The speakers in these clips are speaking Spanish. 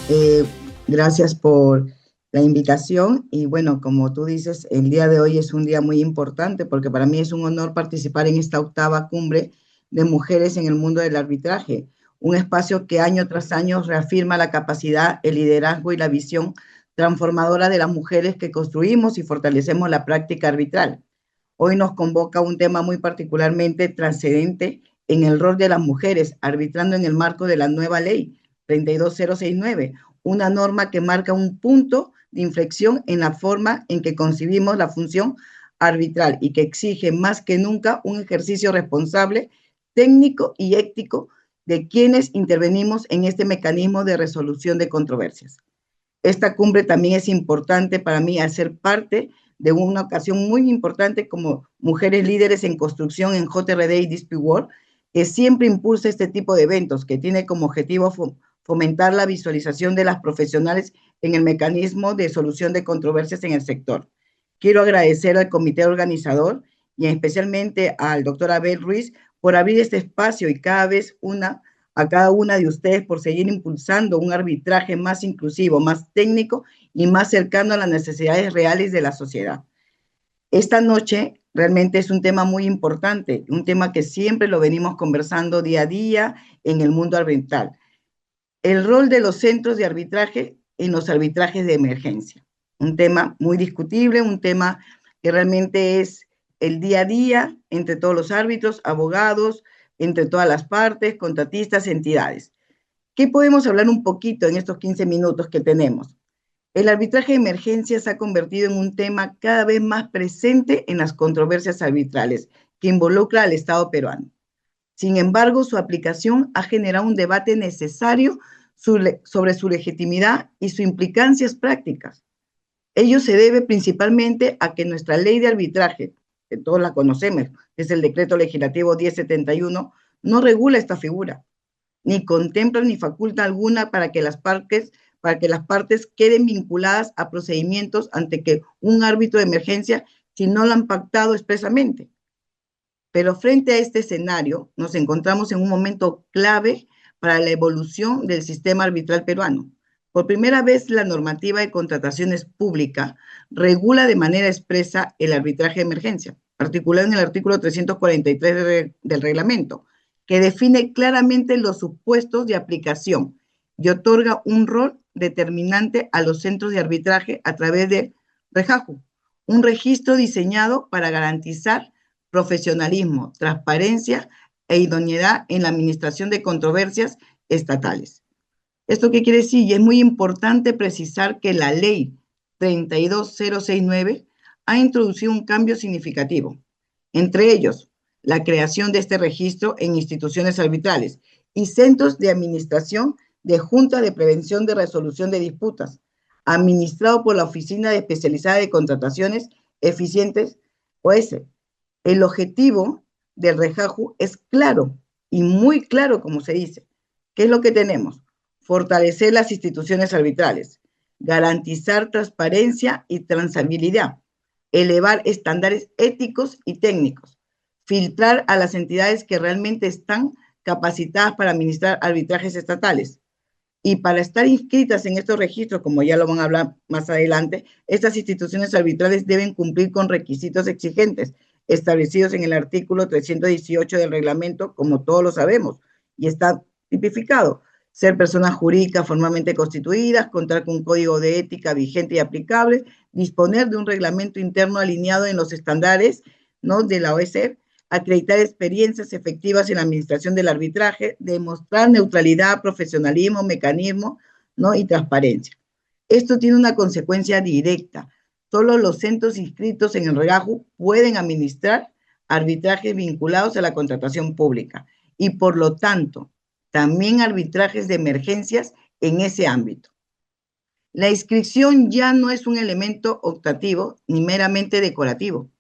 Eh, Gracias por la invitación y bueno, como tú dices, el día de hoy es un día muy importante porque para mí es un honor participar en esta octava cumbre de mujeres en el mundo del arbitraje, un espacio que año tras año reafirma la capacidad, el liderazgo y la visión transformadora de las mujeres que construimos y fortalecemos la práctica arbitral. Hoy nos convoca un tema muy particularmente trascendente en el rol de las mujeres, arbitrando en el marco de la nueva ley 32069, una norma que marca un punto de inflexión en la forma en que concibimos la función arbitral y que exige más que nunca un ejercicio responsable, técnico y ético de quienes intervenimos en este mecanismo de resolución de controversias. Esta cumbre también es importante para mí al ser parte de una ocasión muy importante como Mujeres Líderes en Construcción en JRD y Dispute World, que siempre impulsa este tipo de eventos, que tiene como objetivo fomentar la visualización de las profesionales en el mecanismo de solución de controversias en el sector. Quiero agradecer al comité organizador y especialmente al doctor Abel Ruiz por abrir este espacio y a cada una de ustedes por seguir impulsando un arbitraje más inclusivo, más técnico y más cercano a las necesidades reales de la sociedad. Esta noche realmente es un tema muy importante, un tema que siempre lo venimos conversando día a día en el mundo arbitral. El rol de los centros de arbitraje en los arbitrajes de emergencia. Un tema muy discutible, un tema que realmente es el día a día entre todos los árbitros, abogados, entre todas las partes, contratistas, entidades. ¿Qué podemos hablar un poquito en estos 15 minutos que tenemos? El arbitraje de emergencia se ha convertido en un tema cada vez más presente en las controversias arbitrales que involucra al Estado peruano. Sin embargo, su aplicación ha generado un debate necesario sobre su legitimidad y sus implicancias prácticas. Ello se debe principalmente a que nuestra ley de arbitraje, que todos la conocemos, es el decreto legislativo 1071, no regula esta figura, ni contempla ni faculta alguna para que las partes queden vinculadas a procedimientos ante que un árbitro de emergencia si no lo han pactado expresamente. Pero frente a este escenario, nos encontramos en un momento clave para la evolución del sistema arbitral peruano. Por primera vez, la normativa de contrataciones públicas regula de manera expresa el arbitraje de emergencia, articulado en el artículo 343 del reglamento, que define claramente los supuestos de aplicación y otorga un rol determinante a los centros de arbitraje a través de REJAJU, un registro diseñado para garantizar profesionalismo, transparencia e idoneidad en la administración de controversias estatales. ¿Esto qué quiere decir? Y es muy importante precisar que la ley 32069 ha introducido un cambio significativo, entre ellos la creación de este registro en instituciones arbitrales y centros de administración de Junta de Prevención de Resolución de Disputas, administrado por la Oficina Especializada de Contrataciones Eficientes, OS. El objetivo del REJAJU es claro y muy claro, como se dice. ¿Qué es lo que tenemos? Fortalecer las instituciones arbitrales, garantizar transparencia y transabilidad, elevar estándares éticos y técnicos, filtrar a las entidades que realmente están capacitadas para administrar arbitrajes estatales. Y para estar inscritas en estos registros, como ya lo van a hablar más adelante, estas instituciones arbitrales deben cumplir con requisitos exigentes establecidos en el artículo 318 del reglamento, como todos lo sabemos, y está tipificado. Ser personas jurídicas formalmente constituidas, contar con un código de ética vigente y aplicable, disponer de un reglamento interno alineado en los estándares, ¿no?, de la OECR, acreditar experiencias efectivas en la administración del arbitraje, demostrar neutralidad, profesionalismo, mecanismo, ¿no?, y transparencia. Esto tiene una consecuencia directa. Solo los centros inscritos en el REJAJU pueden administrar arbitrajes vinculados a la contratación pública y, por lo tanto, también arbitrajes de emergencias en ese ámbito. La inscripción ya no es un elemento optativo ni meramente decorativo.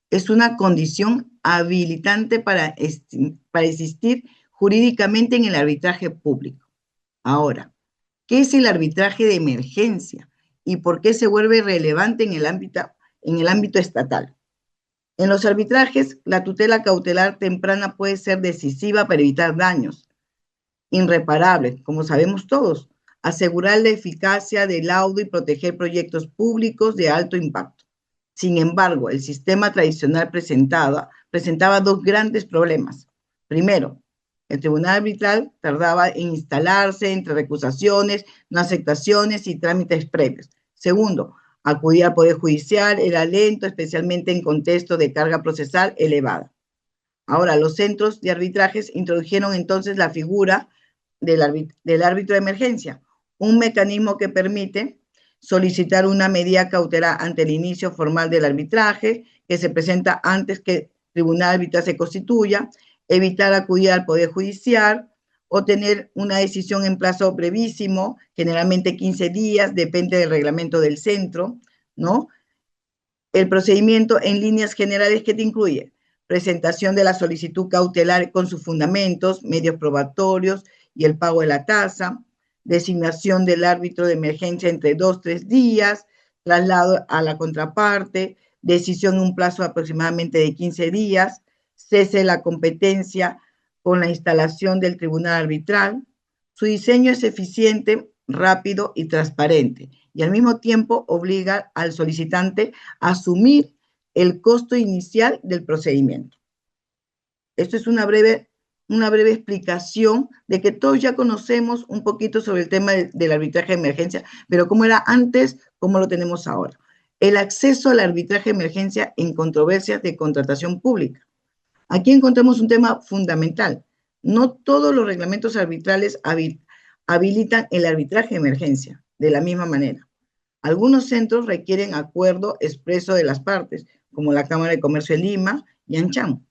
Es una condición habilitante para existir jurídicamente en el arbitraje público. Ahora, ¿qué es el arbitraje de emergencia y por qué se vuelve relevante en el ámbito estatal? En los arbitrajes, la tutela cautelar temprana puede ser decisiva para evitar daños irreparables, como sabemos todos, asegurar la eficacia del laudo y proteger proyectos públicos de alto impacto. Sin embargo, el sistema tradicional presentaba dos grandes problemas. Primero, el tribunal arbitral tardaba en instalarse entre recusaciones, no aceptaciones y trámites previos. Segundo, acudir al Poder Judicial era lento, especialmente en contexto de carga procesal elevada. Ahora, los centros de arbitrajes introdujeron entonces la figura del árbitro de emergencia, un mecanismo que permite solicitar una medida cautelar ante el inicio formal del arbitraje, que se presenta antes que el tribunal arbitral se constituya, evitar acudir al Poder Judicial, o tener una decisión en plazo brevísimo, generalmente 15 días, depende del reglamento del centro, ¿no? El procedimiento en líneas generales, ¿qué te incluye? Presentación de la solicitud cautelar con sus fundamentos, medios probatorios y el pago de la tasa, designación del árbitro de emergencia entre 2 a 3 días, traslado a la contraparte, decisión en un plazo aproximadamente de 15 días, cese de la competencia con la instalación del tribunal arbitral. Su diseño es eficiente, rápido y transparente, y al mismo tiempo obliga al solicitante a asumir el costo inicial del procedimiento. Esto es una breve explicación de que todos ya conocemos un poquito sobre el tema del arbitraje de emergencia, pero cómo era antes, cómo lo tenemos ahora. El acceso al arbitraje de emergencia en controversias de contratación pública. Aquí encontramos un tema fundamental. No todos los reglamentos arbitrales habilitan el arbitraje de emergencia de la misma manera. Algunos centros requieren acuerdo expreso de las partes, como la Cámara de Comercio de Lima y ANCHAM.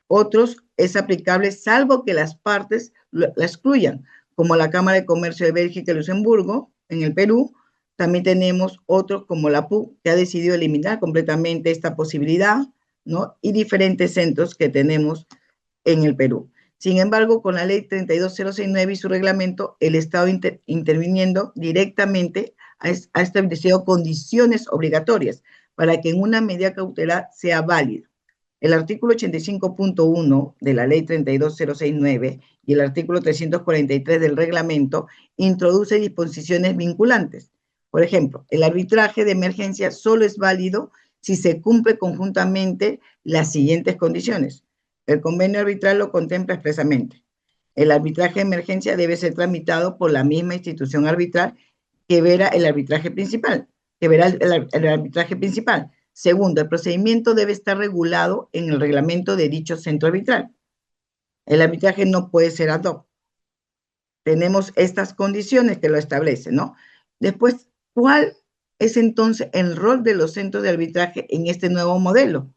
Otros es aplicable salvo que las partes la excluyan, como la Cámara de Comercio de Bélgica y Luxemburgo, en el Perú. También tenemos otros como la PU, que ha decidido eliminar completamente esta posibilidad, ¿no? Y diferentes centros que tenemos en el Perú. Sin embargo, con la ley 32069 y su reglamento, el Estado interviniendo directamente ha establecido condiciones obligatorias para que en una medida cautelar sea válida. El artículo 85.1 de la ley 32069 y el artículo 343 del reglamento introduce disposiciones vinculantes. Por ejemplo, el arbitraje de emergencia solo es válido si se cumple conjuntamente las siguientes condiciones. El convenio arbitral lo contempla expresamente. El arbitraje de emergencia debe ser tramitado por la misma institución arbitral que verá el arbitraje principal, el arbitraje principal. Segundo, el procedimiento debe estar regulado en el reglamento de dicho centro arbitral. El arbitraje no puede ser ad hoc. Tenemos estas condiciones que lo establecen, ¿no? Después, ¿cuál es entonces el rol de los centros de arbitraje en este nuevo modelo?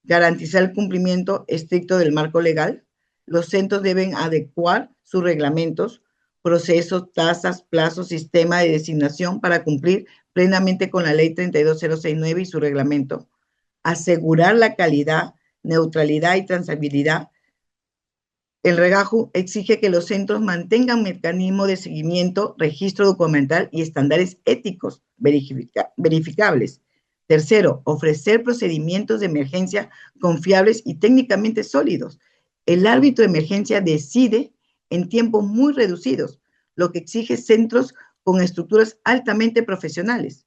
Garantizar el cumplimiento estricto del marco legal. Los centros deben adecuar sus reglamentos, procesos, tasas, plazos, sistema de designación para cumplir plenamente con la ley 32069 y su reglamento. Asegurar la calidad, neutralidad y transabilidad. El REGAJU exige que los centros mantengan mecanismos de seguimiento, registro documental y estándares éticos verificables. Tercero, ofrecer procedimientos de emergencia confiables y técnicamente sólidos. El árbitro de emergencia decide en tiempos muy reducidos, lo que exige centros con estructuras altamente profesionales.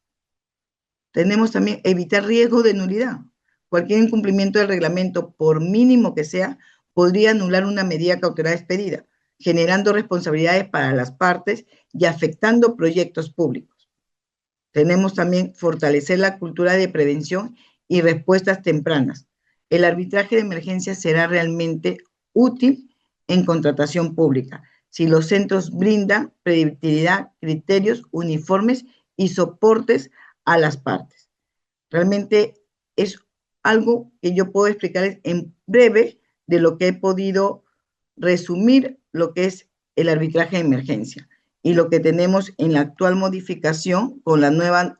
Tenemos también evitar riesgo de nulidad. Cualquier incumplimiento del reglamento, por mínimo que sea, podría anular una medida cautelar expedida, generando responsabilidades para las partes y afectando proyectos públicos. Tenemos también fortalecer la cultura de prevención y respuestas tempranas. El arbitraje de emergencia será realmente útil en contratación pública si los centros brindan predictibilidad, criterios uniformes y soportes a las partes. Realmente es algo que yo puedo explicar en breve de lo que he podido resumir lo que es el arbitraje de emergencia y lo que tenemos en la actual modificación con la nueva,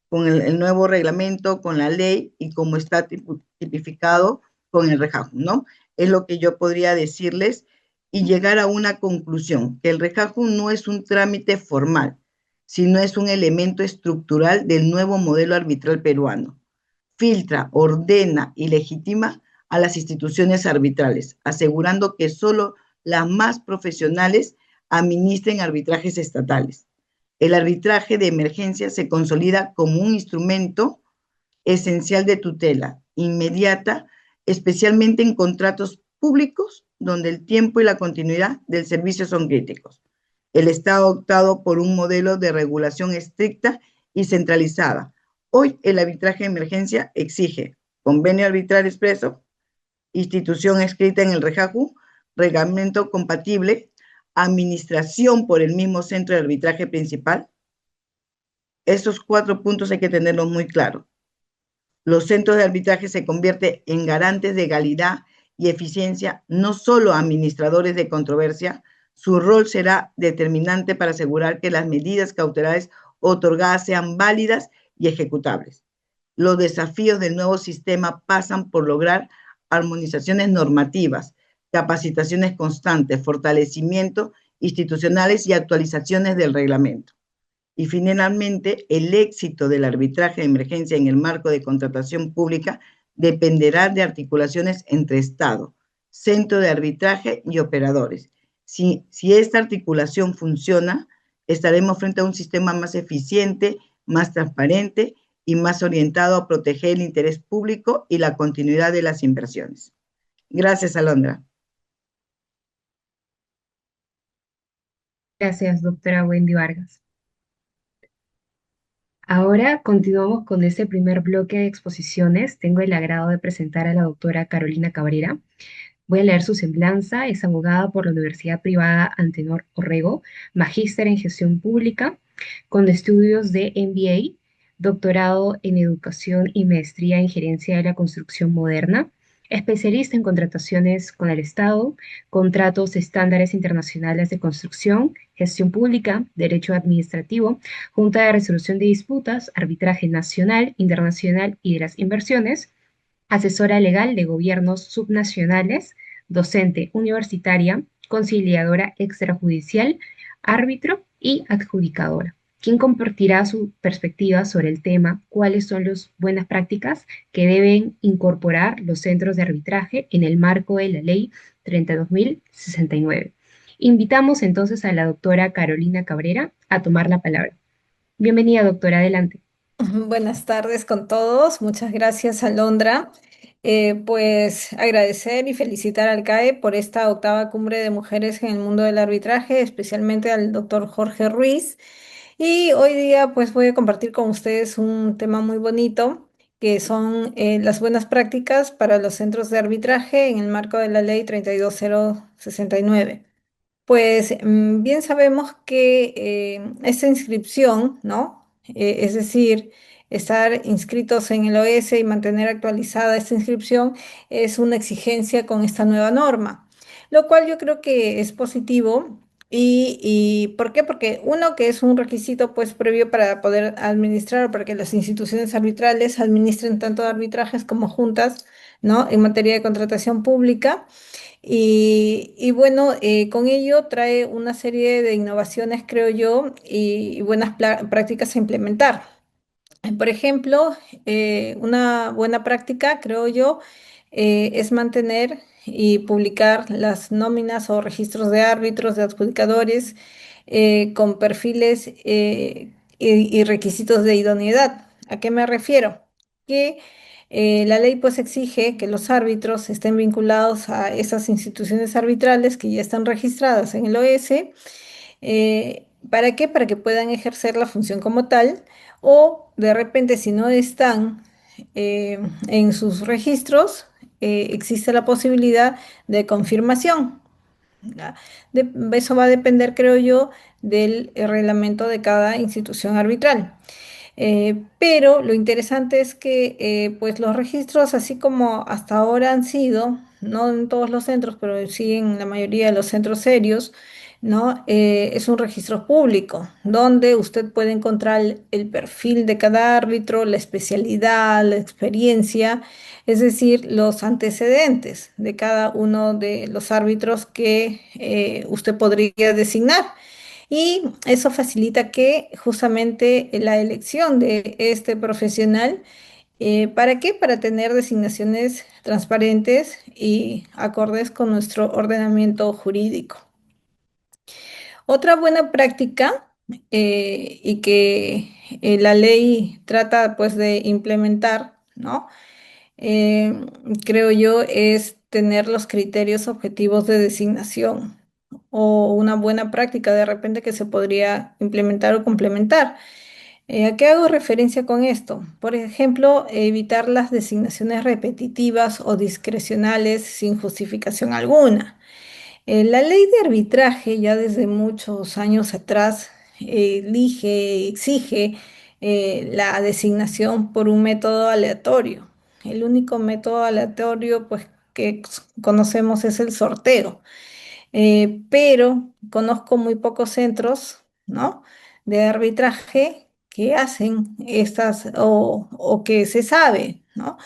con el nuevo reglamento, con la ley y cómo está tipificado con el REGAJU, ¿no? Es lo que yo podría decirles y llegar a una conclusión, que el REGAJU no es un trámite formal, sino es un elemento estructural del nuevo modelo arbitral peruano. Filtra, ordena y legitima a las instituciones arbitrales, asegurando que solo las más profesionales administren arbitrajes estatales. El arbitraje de emergencia se consolida como un instrumento esencial de tutela inmediata, especialmente en contratos públicos donde el tiempo y la continuidad del servicio son críticos. El Estado ha optado por un modelo de regulación estricta y centralizada. Hoy el arbitraje de emergencia exige convenio arbitral expreso, institución escrita en el REJAJU, reglamento compatible, administración por el mismo centro de arbitraje principal. Esos 4 puntos hay que tenerlos muy claros. Los centros de arbitraje se convierten en garantes de legalidad y eficiencia, no solo administradores de controversia. Su rol será determinante para asegurar que las medidas cautelares otorgadas sean válidas y ejecutables. Los desafíos del nuevo sistema pasan por lograr armonizaciones normativas, capacitaciones constantes, fortalecimiento institucionales y actualizaciones del reglamento. Y finalmente, el éxito del arbitraje de emergencia en el marco de contratación pública dependerá de articulaciones entre Estado, centro de arbitraje y operadores. Si esta articulación funciona, estaremos frente a un sistema más eficiente, más transparente y más orientado a proteger el interés público y la continuidad de las inversiones. Gracias, Alondra. Gracias, doctora Wendy Vargas. Ahora continuamos con este primer bloque de exposiciones. Tengo el agrado de presentar a la doctora Carolina Cabrera. Voy a leer su semblanza. Es abogada por la Universidad Privada Antenor Orrego, magíster en gestión pública, con estudios de MBA, doctorado en educación y maestría en gerencia de la construcción moderna, especialista en contrataciones con el Estado, contratos estándares internacionales de construcción, gestión pública, derecho administrativo, junta de resolución de disputas, arbitraje nacional, internacional y de las inversiones, asesora legal de gobiernos subnacionales, docente universitaria, conciliadora extrajudicial, árbitro y adjudicadora, quien compartirá su perspectiva sobre el tema, cuáles son las buenas prácticas que deben incorporar los centros de arbitraje en el marco de la Ley 32.069. Invitamos entonces a la doctora Carolina Cabrera a tomar la palabra. Bienvenida, doctora, adelante. Buenas tardes con todos. Muchas gracias, Alondra. Pues agradecer y felicitar al CAE por esta octava cumbre de mujeres en el mundo del arbitraje, especialmente al doctor Jorge Ruiz. Y hoy día pues voy a compartir con ustedes un tema muy bonito, que son las buenas prácticas para los centros de arbitraje en el marco de la ley 32069. Pues bien sabemos que esta inscripción, ¿no? Es decir, estar inscritos en el OS y mantener actualizada esta inscripción es una exigencia con esta nueva norma, lo cual yo creo que es positivo. ¿Y por qué? Porque uno, que es un requisito pues previo para poder administrar, para que las instituciones arbitrales administren tanto arbitrajes como juntas, ¿no? En materia de contratación pública. Y bueno, con ello trae una serie de innovaciones, creo yo, y buenas prácticas a implementar. Por ejemplo, una buena práctica, creo yo, es mantener y publicar las nóminas o registros de árbitros, de adjudicadores, con perfiles y requisitos de idoneidad. ¿A qué me refiero? Que la ley pues exige que los árbitros estén vinculados a esas instituciones arbitrales que ya están registradas en el OS. ¿Para qué? Para que puedan ejercer la función como tal, o de repente si no están en sus registros, existe la posibilidad de confirmación. ¿Ya? Eso va a depender, creo yo, del reglamento de cada institución arbitral. Pero lo interesante es que pues los registros, así como hasta ahora han sido, no en todos los centros, pero sí en la mayoría de los centros serios, ¿no? Es un registro público donde usted puede encontrar el perfil de cada árbitro, la especialidad, la experiencia, es decir, los antecedentes de cada uno de los árbitros que usted podría designar. Y eso facilita que justamente la elección de este profesional, ¿para qué? Para tener designaciones transparentes y acordes con nuestro ordenamiento jurídico. Otra buena práctica. y que la ley trata pues de implementar, ¿no? eh, Creo yo, es tener los criterios objetivos de designación o una buena práctica de repente que se podría implementar o complementar. ¿A qué hago referencia con esto? Por ejemplo, evitar las designaciones repetitivas o discrecionales sin justificación alguna. La ley de arbitraje ya desde muchos años atrás exige la designación por un método aleatorio. El único método aleatorio pues, que conocemos es el sorteo. Pero conozco muy pocos centros, ¿no? de arbitraje que hacen estas o que se sabe, ¿no?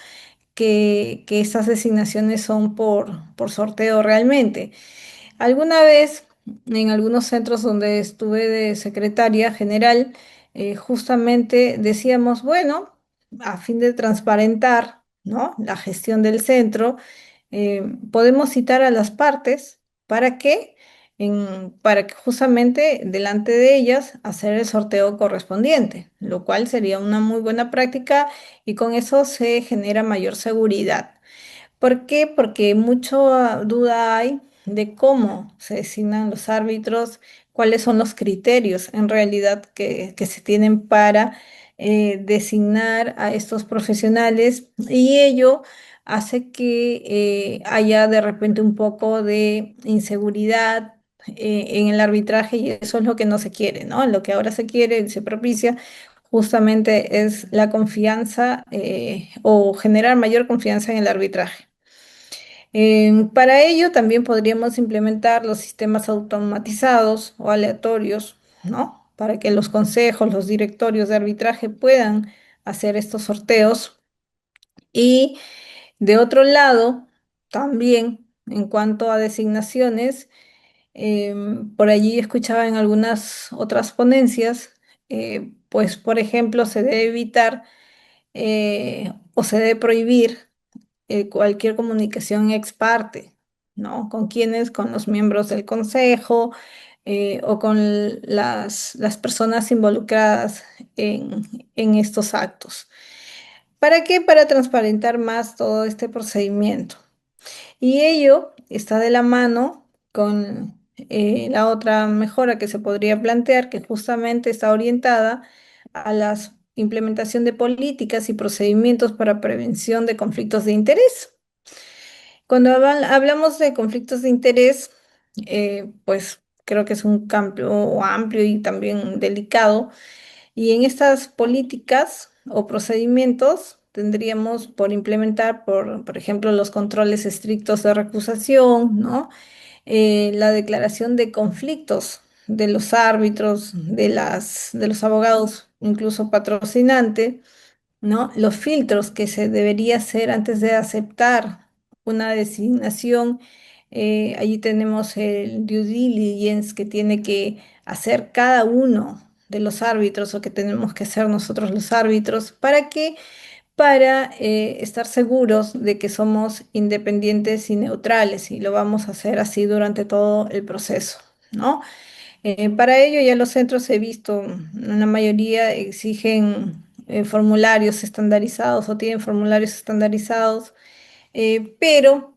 que estas designaciones son por sorteo realmente. Alguna vez, en algunos centros donde estuve de secretaria general, justamente decíamos, bueno, a fin de transparentar, ¿no? la gestión del centro, podemos citar a las partes para que, para que justamente delante de ellas hacer el sorteo correspondiente, lo cual sería una muy buena práctica y con eso se genera mayor seguridad. ¿Por qué? Porque mucha duda hay de cómo se designan los árbitros, cuáles son los criterios en realidad que se tienen para designar a estos profesionales y ello hace que haya de repente un poco de inseguridad en el arbitraje y eso es lo que no se quiere, ¿no? Lo que ahora se quiere, se propicia justamente es la confianza o generar mayor confianza en el arbitraje. Para ello también podríamos implementar los sistemas automatizados o aleatorios, ¿no? Para que los consejos, los directorios de arbitraje puedan hacer estos sorteos. Y de otro lado, también en cuanto a designaciones, por allí escuchaba en algunas otras ponencias, pues por ejemplo, se debe evitar o se debe prohibir cualquier comunicación ex parte, ¿no? ¿Con quiénes? Con los miembros del consejo o con las personas involucradas en estos actos. ¿Para qué? Para transparentar más todo este procedimiento. Y ello está de la mano con la otra mejora que se podría plantear, que justamente está orientada a la implementación de políticas y procedimientos para prevención de conflictos de interés. Cuando hablamos de conflictos de interés, pues creo que es un campo amplio y también delicado. Y en estas políticas o procedimientos tendríamos por implementar, por ejemplo, los controles estrictos de recusación, ¿no? La declaración de conflictos de los árbitros, de los abogados, incluso patrocinantes, ¿no? Los filtros que se debería hacer antes de aceptar una designación. Allí tenemos el due diligence que tiene que hacer cada uno de los árbitros o que tenemos que hacer nosotros los árbitros. ¿Para qué? Para estar seguros de que somos independientes y neutrales y lo vamos a hacer así durante todo el proceso, ¿no? Para ello ya los centros he visto, la mayoría exigen formularios estandarizados o tienen formularios estandarizados, pero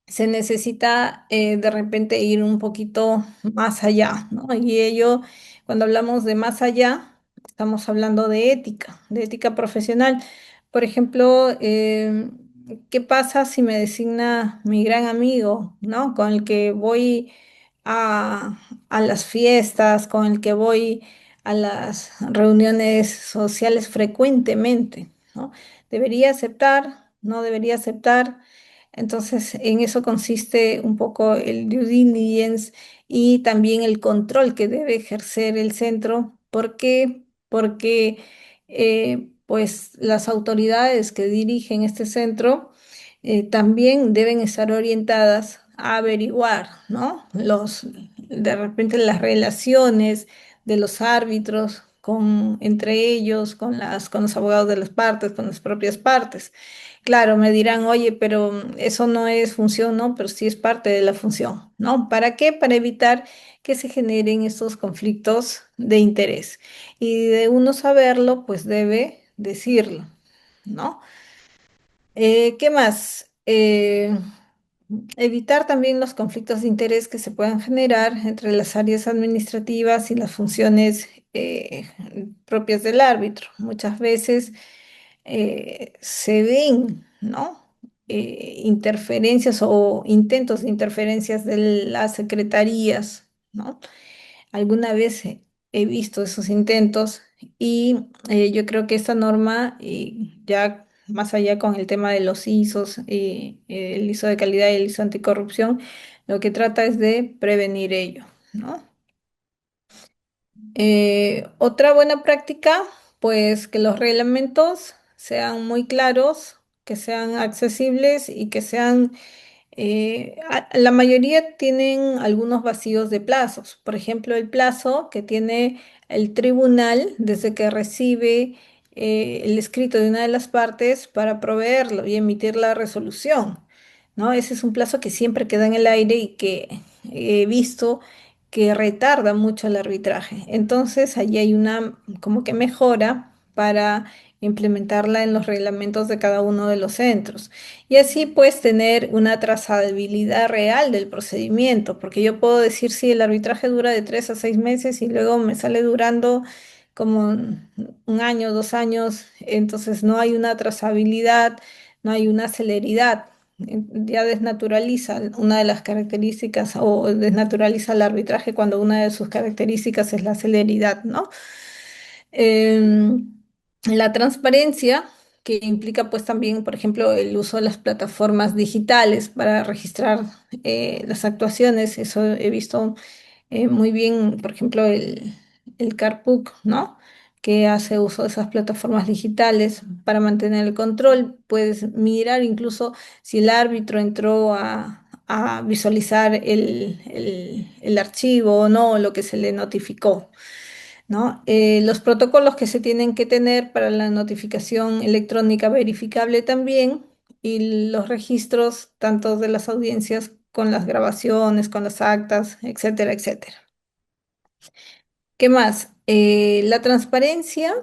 se necesita de repente ir un poquito más allá, ¿no? Y ello, cuando hablamos de más allá, estamos hablando de ética profesional. Por ejemplo, ¿qué pasa si me designa mi gran amigo, ¿no? Con el que voy a, a las fiestas, con el que voy a las reuniones sociales frecuentemente, ¿no? ¿Debería aceptar? ¿No debería aceptar? Entonces, en eso consiste un poco el due diligence y también el control que debe ejercer el centro. ¿Por qué? Porque pues las autoridades que dirigen este centro también deben estar orientadas a averiguar, ¿no? De repente las relaciones de los árbitros entre ellos, con los abogados de las partes, con las propias partes. Claro, me dirán, oye, pero eso no es función, ¿no? Pero sí es parte de la función, ¿no? ¿Para qué? Para evitar que se generen estos conflictos de interés. Y de uno saberlo, pues debe decirlo, ¿no? ¿Qué más? Evitar también los conflictos de interés que se puedan generar entre las áreas administrativas y las funciones propias del árbitro. Muchas veces se ven, ¿no? Interferencias o intentos de interferencias de las secretarías, ¿no? Alguna vez he visto esos intentos y yo creo que esta norma, ya más allá con el tema de los ISOs, el ISO de calidad y el ISO anticorrupción, lo que trata es de prevenir ello, ¿no? Otra buena práctica, pues que los reglamentos sean muy claros, que sean accesibles y que sean la mayoría tienen algunos vacíos de plazos. Por ejemplo, el plazo que tiene el tribunal desde que recibe el escrito de una de las partes para proveerlo y emitir la resolución, ¿no? Ese es un plazo que siempre queda en el aire y que he visto que retarda mucho el arbitraje. Entonces, allí hay una como que mejora para implementarla en los reglamentos de cada uno de los centros. Y así pues tener una trazabilidad real del procedimiento, porque yo puedo decir si el arbitraje dura de 3 a 6 meses y luego me sale durando como un año, 2 años, entonces no hay una trazabilidad, no hay una celeridad. Ya desnaturaliza una de las características o desnaturaliza el arbitraje cuando una de sus características es la celeridad, ¿no? Em, la transparencia, que implica pues también, por ejemplo, el uso de las plataformas digitales para registrar las actuaciones. Eso he visto muy bien, por ejemplo, el Carpuc, ¿no? Que hace uso de esas plataformas digitales para mantener el control. Puedes mirar incluso si el árbitro entró a visualizar el archivo o no, lo que se le notificó, ¿no? Los protocolos que se tienen que tener para la notificación electrónica verificable también y los registros tanto de las audiencias con las grabaciones, con las actas, etcétera, etcétera. ¿Qué más? La transparencia.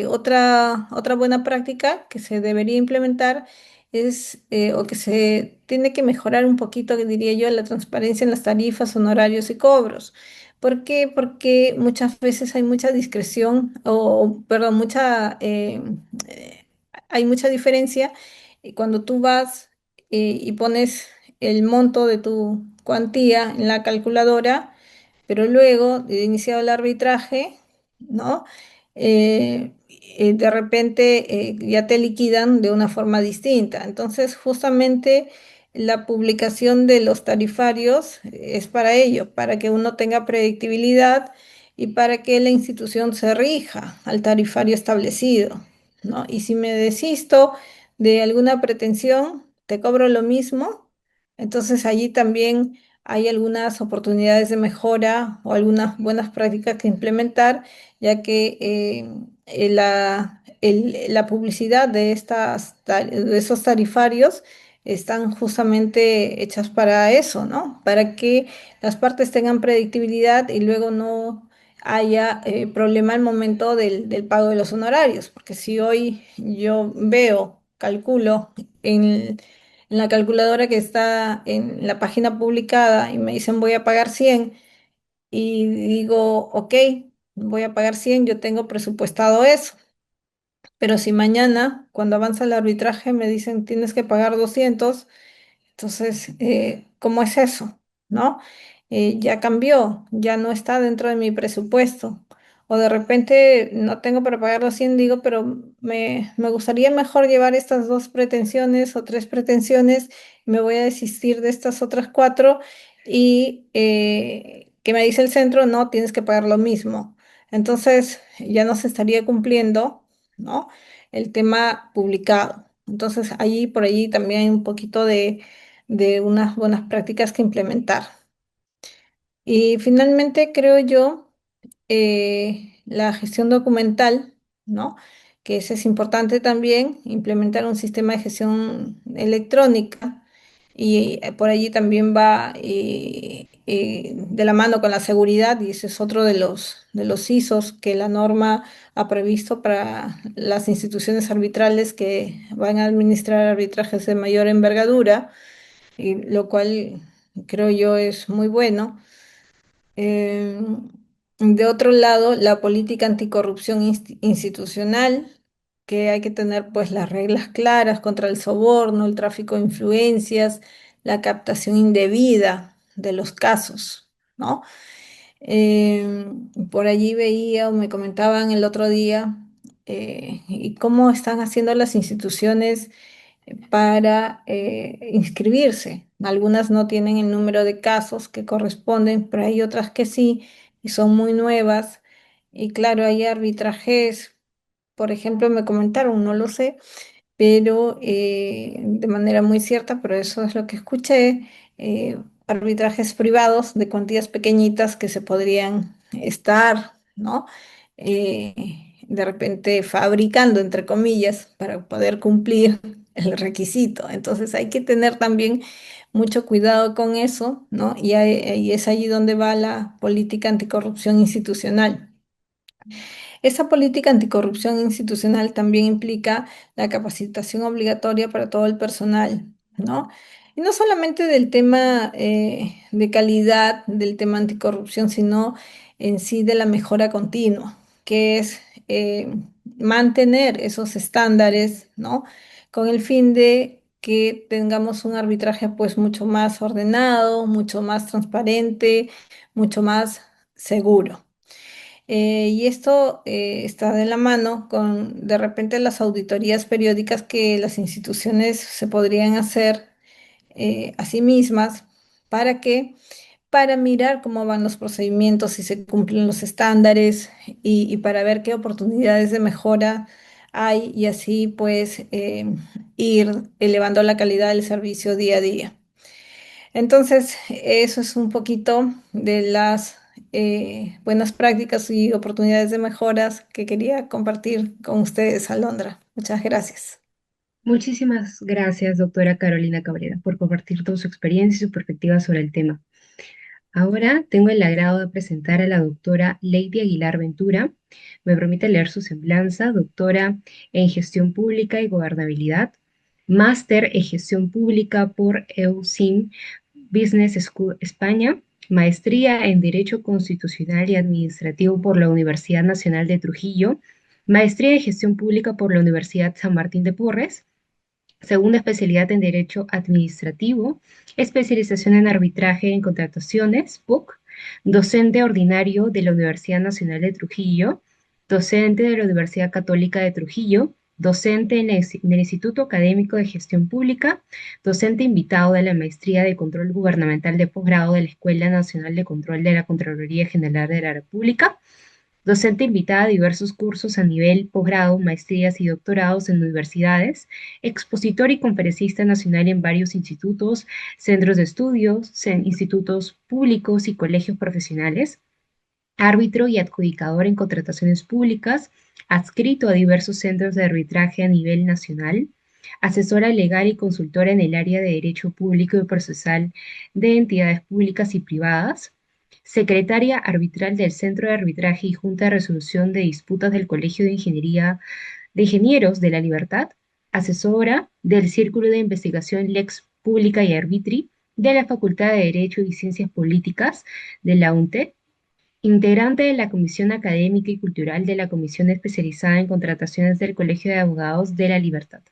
Otra buena práctica que se debería implementar es, o que se tiene que mejorar un poquito, que diría yo, la transparencia en las tarifas, honorarios y cobros. ¿Por qué? Porque muchas veces hay mucha discreción, o, perdón, eh, hay mucha diferencia y cuando tú vas y pones el monto de tu cuantía en la calculadora, pero luego de iniciado el arbitraje, ¿no? De repente ya te liquidan de una forma distinta. Entonces, justamente la publicación de los tarifarios es para ello, para que uno tenga predictibilidad y para que la institución se rija al tarifario establecido, ¿no? Y si me desisto de alguna pretensión, te cobro lo mismo. Entonces, allí también hay algunas oportunidades de mejora o algunas buenas prácticas que implementar, ya que la publicidad de de esos tarifarios están justamente hechas para eso, ¿no? Para que las partes tengan predictibilidad y luego no haya problema al momento del pago de los honorarios, porque si hoy yo veo, calculo en la calculadora que está en la página publicada y me dicen voy a pagar 100 y digo, ok, voy a pagar 100, yo tengo presupuestado eso. Pero si mañana, cuando avanza el arbitraje, me dicen tienes que pagar 200, entonces, ¿cómo es eso? ¿No? Ya cambió, ya no está dentro de mi presupuesto. O de repente no tengo para pagar los 100, digo, pero me gustaría mejor llevar estas dos pretensiones o tres pretensiones, me voy a desistir de estas otras cuatro y que me dice el centro, no, tienes que pagar lo mismo. Entonces, ya no se estaría cumpliendo, ¿no? El tema publicado. Entonces, allí por allí también hay un poquito de unas buenas prácticas que implementar. Y finalmente creo yo la gestión documental, ¿no? que eso es importante también, implementar un sistema de gestión electrónica y por allí también va de la mano con la seguridad y ese es otro de los ISOs que la norma ha previsto para las instituciones arbitrales que van a administrar arbitrajes de mayor envergadura, y lo cual creo yo es muy bueno. Eh, de otro lado, la política anticorrupción institucional, que hay que tener pues las reglas claras contra el soborno, el tráfico de influencias, la captación indebida de los casos, ¿no? Eh, por allí veía o me comentaban el otro día y cómo están haciendo las instituciones para inscribirse. Algunas no tienen el número de casos que corresponden, pero hay otras que sí y son muy nuevas. Y claro, hay arbitrajes, por ejemplo, me comentaron, no lo sé, pero de manera muy cierta, pero eso es lo que escuché, arbitrajes privados de cuantías pequeñitas que se podrían estar, ¿no? De repente fabricando, entre comillas, para poder cumplir el requisito. Entonces hay que tener también mucho cuidado con eso, ¿no? Y es allí donde va la política anticorrupción institucional. Esa política anticorrupción institucional también implica la capacitación obligatoria para todo el personal, ¿no? Y no solamente del tema de calidad del tema anticorrupción, sino en sí de la mejora continua, que es mantener esos estándares, ¿no? Con el fin de que tengamos un arbitraje pues mucho más ordenado, mucho más transparente, mucho más seguro. Y esto está de la mano con de repente las auditorías periódicas que las instituciones se podrían hacer a sí mismas. ¿Para qué? Para mirar cómo van los procedimientos, si se cumplen los estándares y para ver qué oportunidades de mejora hay y así pues ir elevando la calidad del servicio día a día. Entonces, eso es un poquito de las buenas prácticas y oportunidades de mejoras que quería compartir con ustedes, Alondra. Muchas gracias. Muchísimas gracias, doctora Carolina Cabrera, por compartir toda su experiencia y su perspectiva sobre el tema. Ahora tengo el agrado de presentar a la doctora Lady Aguilar Ventura. Me permite leer su semblanza, doctora en Gestión Pública y Gobernabilidad, máster en Gestión Pública por EUSIM Business School España, maestría en Derecho Constitucional y Administrativo por la Universidad Nacional de Trujillo, maestría en Gestión Pública por la Universidad San Martín de Porres, segunda especialidad en Derecho Administrativo, especialización en Arbitraje en Contrataciones, PUC, docente ordinario de la Universidad Nacional de Trujillo, docente de la Universidad Católica de Trujillo, docente en el Instituto Académico de Gestión Pública, docente invitado de la Maestría de Control Gubernamental de Posgrado de la Escuela Nacional de Control de la Contraloría General de la República, docente invitada a diversos cursos a nivel posgrado, maestrías y doctorados en universidades, expositor y conferencista nacional en varios institutos, centros de estudios, institutos públicos y colegios profesionales, árbitro y adjudicador en contrataciones públicas, adscrito a diversos centros de arbitraje a nivel nacional, asesora legal y consultora en el área de derecho público y procesal de entidades públicas y privadas, secretaria arbitral del Centro de Arbitraje y Junta de Resolución de Disputas del Colegio de Ingenieros de la Libertad, asesora del Círculo de Investigación Lex Pública y Arbitri de la Facultad de Derecho y Ciencias Políticas de la UNTE, integrante de la Comisión Académica y Cultural de la Comisión Especializada en Contrataciones del Colegio de Abogados de la Libertad,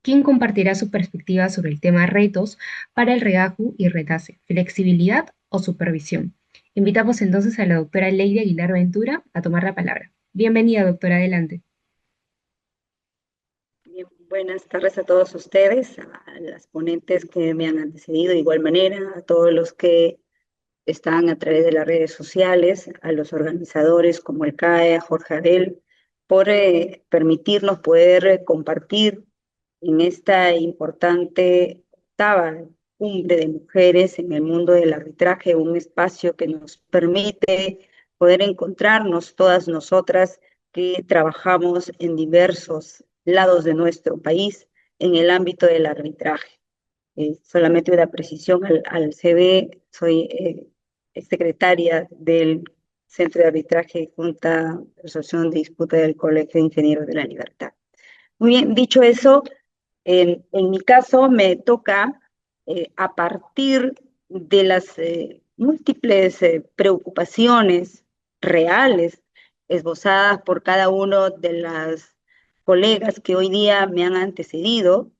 quien compartirá su perspectiva sobre el tema retos para el regajo y retase, flexibilidad o supervisión. Invitamos entonces a la doctora Lady Aguilar Ventura a tomar la palabra. Bienvenida, doctora, adelante. Bien, buenas tardes a todos ustedes, a las ponentes que me han antecedido de igual manera, a todos los que están a través de las redes sociales, a los organizadores como el CAE, a Jorge Abel, por permitirnos poder compartir en esta importante octava cumbre de mujeres en el mundo del arbitraje, un espacio que nos permite poder encontrarnos todas nosotras que trabajamos en diversos lados de nuestro país en el ámbito del arbitraje. Solamente una precisión al CV, soy secretaria del Centro de Arbitraje y Junta de Resolución de Disputa del Colegio de Ingenieros de la Libertad. Muy bien, dicho eso, en mi caso me toca, a partir de las múltiples preocupaciones reales esbozadas por cada uno de las colegas que hoy día me han antecedido,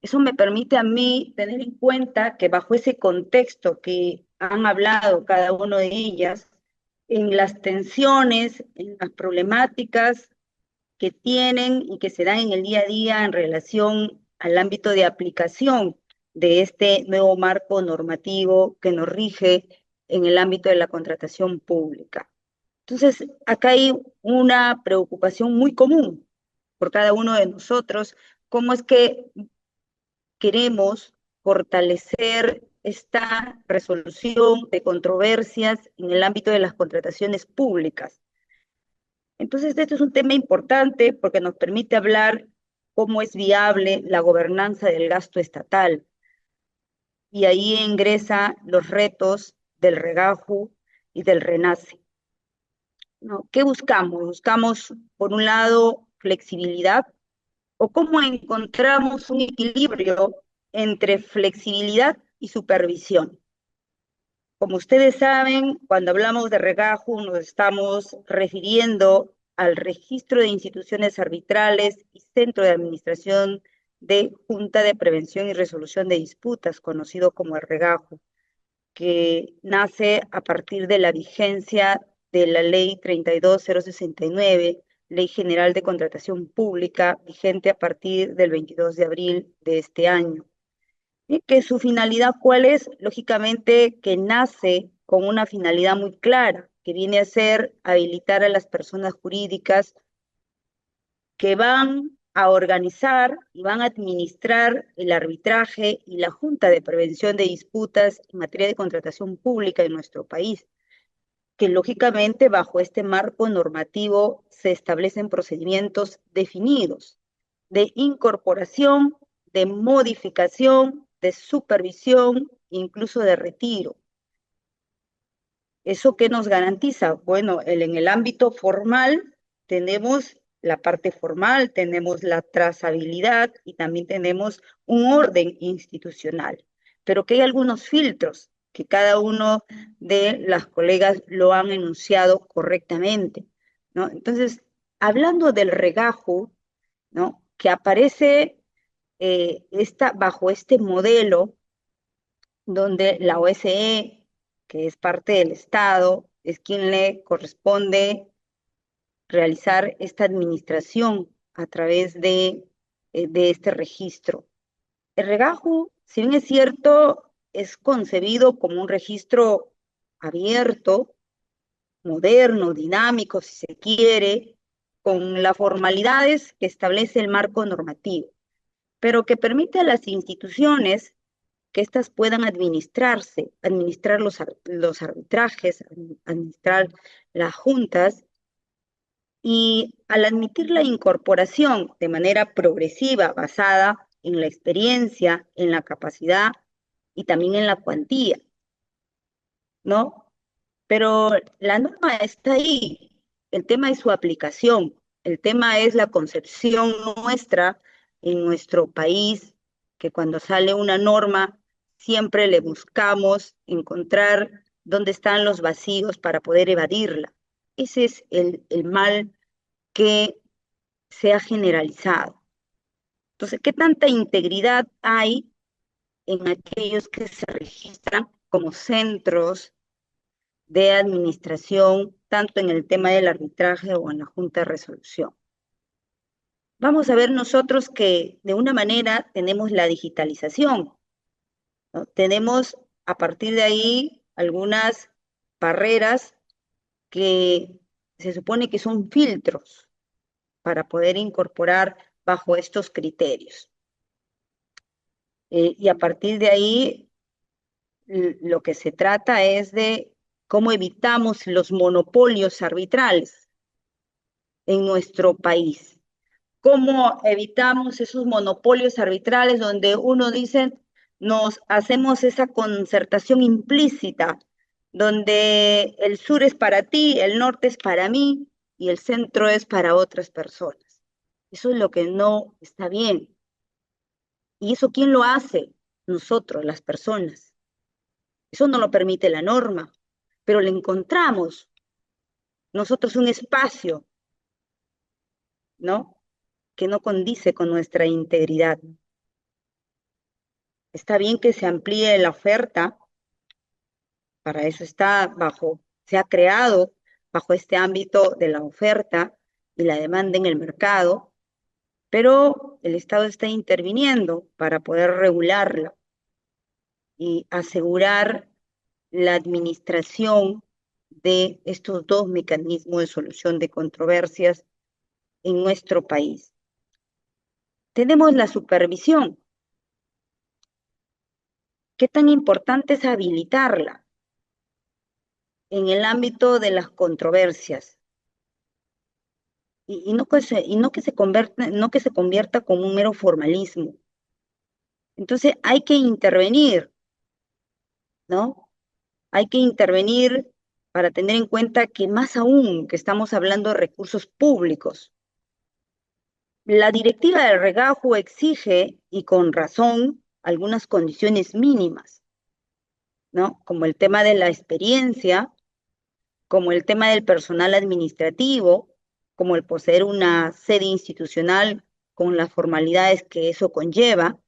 eso me permite a mí tener en cuenta que bajo ese contexto que han hablado cada una de ellas, en las tensiones, en las problemáticas que tienen y que se dan en el día a día en relación al ámbito de aplicación de este nuevo marco normativo que nos rige en el ámbito de la contratación pública. Entonces, acá hay una preocupación muy común por cada uno de nosotros, cómo es que queremos fortalecer esta resolución de controversias en el ámbito de las contrataciones públicas. Entonces, esto es un tema importante porque nos permite hablar cómo es viable la gobernanza del gasto estatal. Y ahí ingresan los retos del regajo y del renace, ¿no? ¿Qué buscamos? Buscamos, por un lado, flexibilidad, o cómo encontramos un equilibrio entre flexibilidad y supervisión. Como ustedes saben, cuando hablamos de regajo nos estamos refiriendo al registro de instituciones arbitrales y centro de administración de Junta de Prevención y Resolución de Disputas, conocido como el regajo, que nace a partir de la vigencia de la Ley 32069, Ley General de Contratación Pública, vigente a partir del 22 de abril de este año. Y que su finalidad, ¿cuál es? Lógicamente que nace con una finalidad muy clara, que viene a ser habilitar a las personas jurídicas que van a organizar y van a administrar el arbitraje y la Junta de Prevención de Disputas en materia de contratación pública en nuestro país, que lógicamente bajo este marco normativo se establecen procedimientos definidos de incorporación, de modificación, de supervisión, incluso de retiro. ¿Eso qué nos garantiza? Bueno, en el ámbito formal tenemos la parte formal, tenemos la trazabilidad y también tenemos un orden institucional, pero que hay algunos filtros que cada uno de las colegas lo han enunciado correctamente, ¿no? Entonces, hablando del regajo, ¿no?, que aparece bajo este modelo donde la OSE, que es parte del Estado, es quien le corresponde realizar esta administración a través de este registro. El regajo, si bien es cierto, es concebido como un registro abierto, moderno, dinámico, si se quiere, con las formalidades que establece el marco normativo, pero que permite a las instituciones que éstas puedan administrarse, administrar los arbitrajes, administrar las juntas, y al admitir la incorporación de manera progresiva, basada en la experiencia, en la capacidad y también en la cuantía, ¿no? Pero la norma está ahí, el tema es su aplicación, el tema es la concepción nuestra en nuestro país, que cuando sale una norma siempre le buscamos encontrar dónde están los vacíos para poder evadirla. Ese es el mal que se ha generalizado. Entonces, ¿qué tanta integridad hay en aquellos que se registran como centros de administración, tanto en el tema del arbitraje o en la Junta de Resolución? Vamos a ver nosotros que de una manera tenemos la digitalización, ¿no? Tenemos a partir de ahí algunas barreras que se supone que son filtros para poder incorporar bajo estos criterios. Y a partir de ahí, lo que se trata es de cómo evitamos los monopolios arbitrales. en nuestro país. ¿Cómo evitamos esos monopolios arbitrales donde uno dice, nos hacemos esa concertación implícita, donde el sur es para ti, el norte es para mí y el centro es para otras personas? Eso es lo que no está bien. ¿Y eso quién lo hace? Nosotros, las personas. Eso no lo permite la norma, pero le encontramos nosotros un espacio, ¿no? Que no condice con nuestra integridad. Está bien que se amplíe la oferta, para eso se ha creado bajo este ámbito de la oferta y la demanda en el mercado, pero el Estado está interviniendo para poder regularla y asegurar la administración de estos dos mecanismos de solución de controversias en nuestro país. Tenemos la supervisión. ¿Qué tan importante es habilitarla en el ámbito de las controversias? Y no que se convierta como un mero formalismo. Entonces hay que intervenir, ¿no? Hay que intervenir para tener en cuenta que más aún que estamos hablando de recursos públicos. La directiva del regajo exige, y con razón, algunas condiciones mínimas, ¿no? Como el tema de la experiencia, como el tema del personal administrativo, como el poseer una sede institucional con las formalidades que eso conlleva,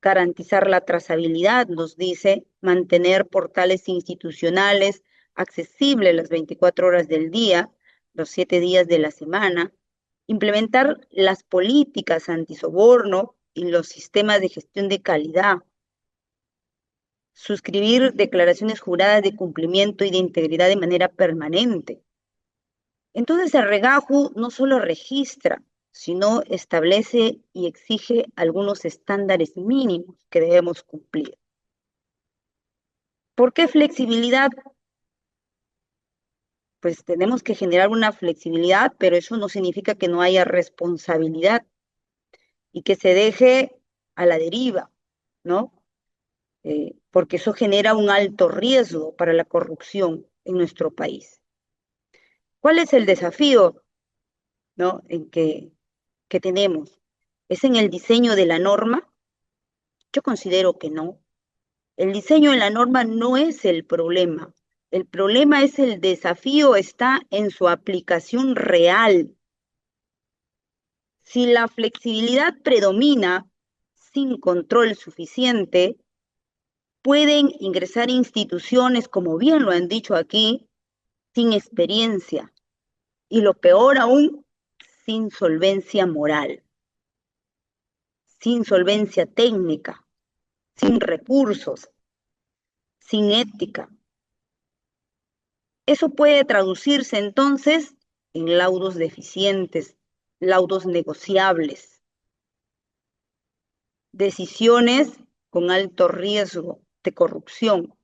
garantizar la trazabilidad, nos dice, mantener portales institucionales accesibles las 24 horas del día, los 7 días de la semana, implementar las políticas antisoborno y los sistemas de gestión de calidad, suscribir declaraciones juradas de cumplimiento y de integridad de manera permanente. Entonces el regajo no solo registra, sino establece y exige algunos estándares mínimos que debemos cumplir. ¿Por qué flexibilidad? Pues tenemos que generar una flexibilidad, pero eso no significa que no haya responsabilidad y que se deje a la deriva, ¿no? Porque eso genera un alto riesgo para la corrupción en nuestro país. ¿Cuál es el desafío, ¿no? que tenemos? ¿Es en el diseño de la norma? Yo considero que no. El diseño de la norma no es el problema. El problema es el desafío, está en su aplicación real. Si la flexibilidad predomina sin control suficiente, pueden ingresar instituciones, como bien lo han dicho aquí, sin experiencia y lo peor aún, sin solvencia moral, sin solvencia técnica, sin recursos, sin ética. Eso puede traducirse entonces en laudos deficientes, laudos negociables, decisiones con alto riesgo de corrupción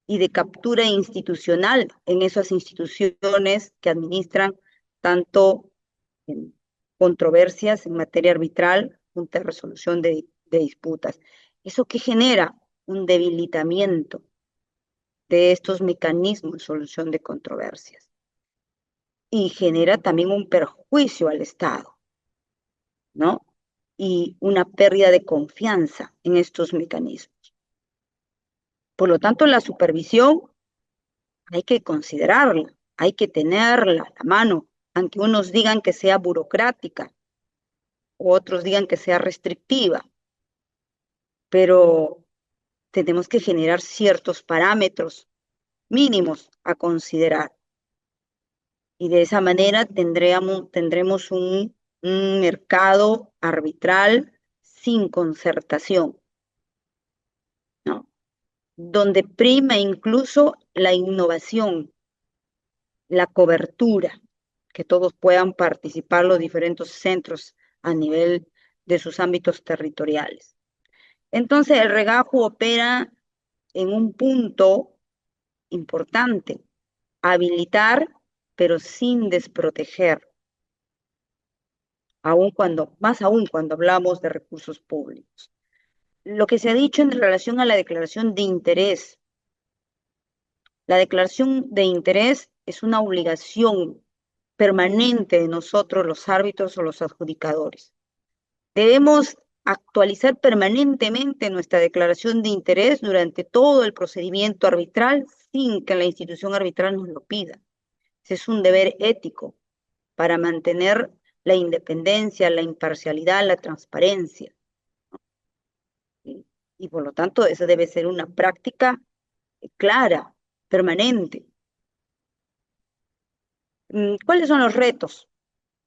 y de captura institucional en esas instituciones que administran tanto en controversias en materia arbitral, junta de resolución de disputas. ¿Eso qué genera? Un debilitamiento de estos mecanismos de solución de controversias y genera también un perjuicio al Estado, ¿no? Y una pérdida de confianza en estos mecanismos. Por lo tanto, la supervisión hay que considerarla, hay que tenerla a la mano, aunque unos digan que sea burocrática, o otros digan que sea restrictiva, pero tenemos que generar ciertos parámetros mínimos a considerar. Y de esa manera tendremos un mercado arbitral sin concertación, ¿no? Donde prima incluso la innovación, la cobertura, que todos puedan participar los diferentes centros a nivel de sus ámbitos territoriales. Entonces, el regajo opera en un punto importante, habilitar pero sin desproteger, más aún cuando hablamos de recursos públicos. Lo que se ha dicho en relación a la declaración de interés. La declaración de interés es una obligación permanente de nosotros, los árbitros o los adjudicadores. Debemos actualizar permanentemente nuestra declaración de interés durante todo el procedimiento arbitral sin que la institución arbitral nos lo pida. Ese es un deber ético para mantener la independencia, la imparcialidad, la transparencia. Y por lo tanto, esa debe ser una práctica clara, permanente. ¿Cuáles son los retos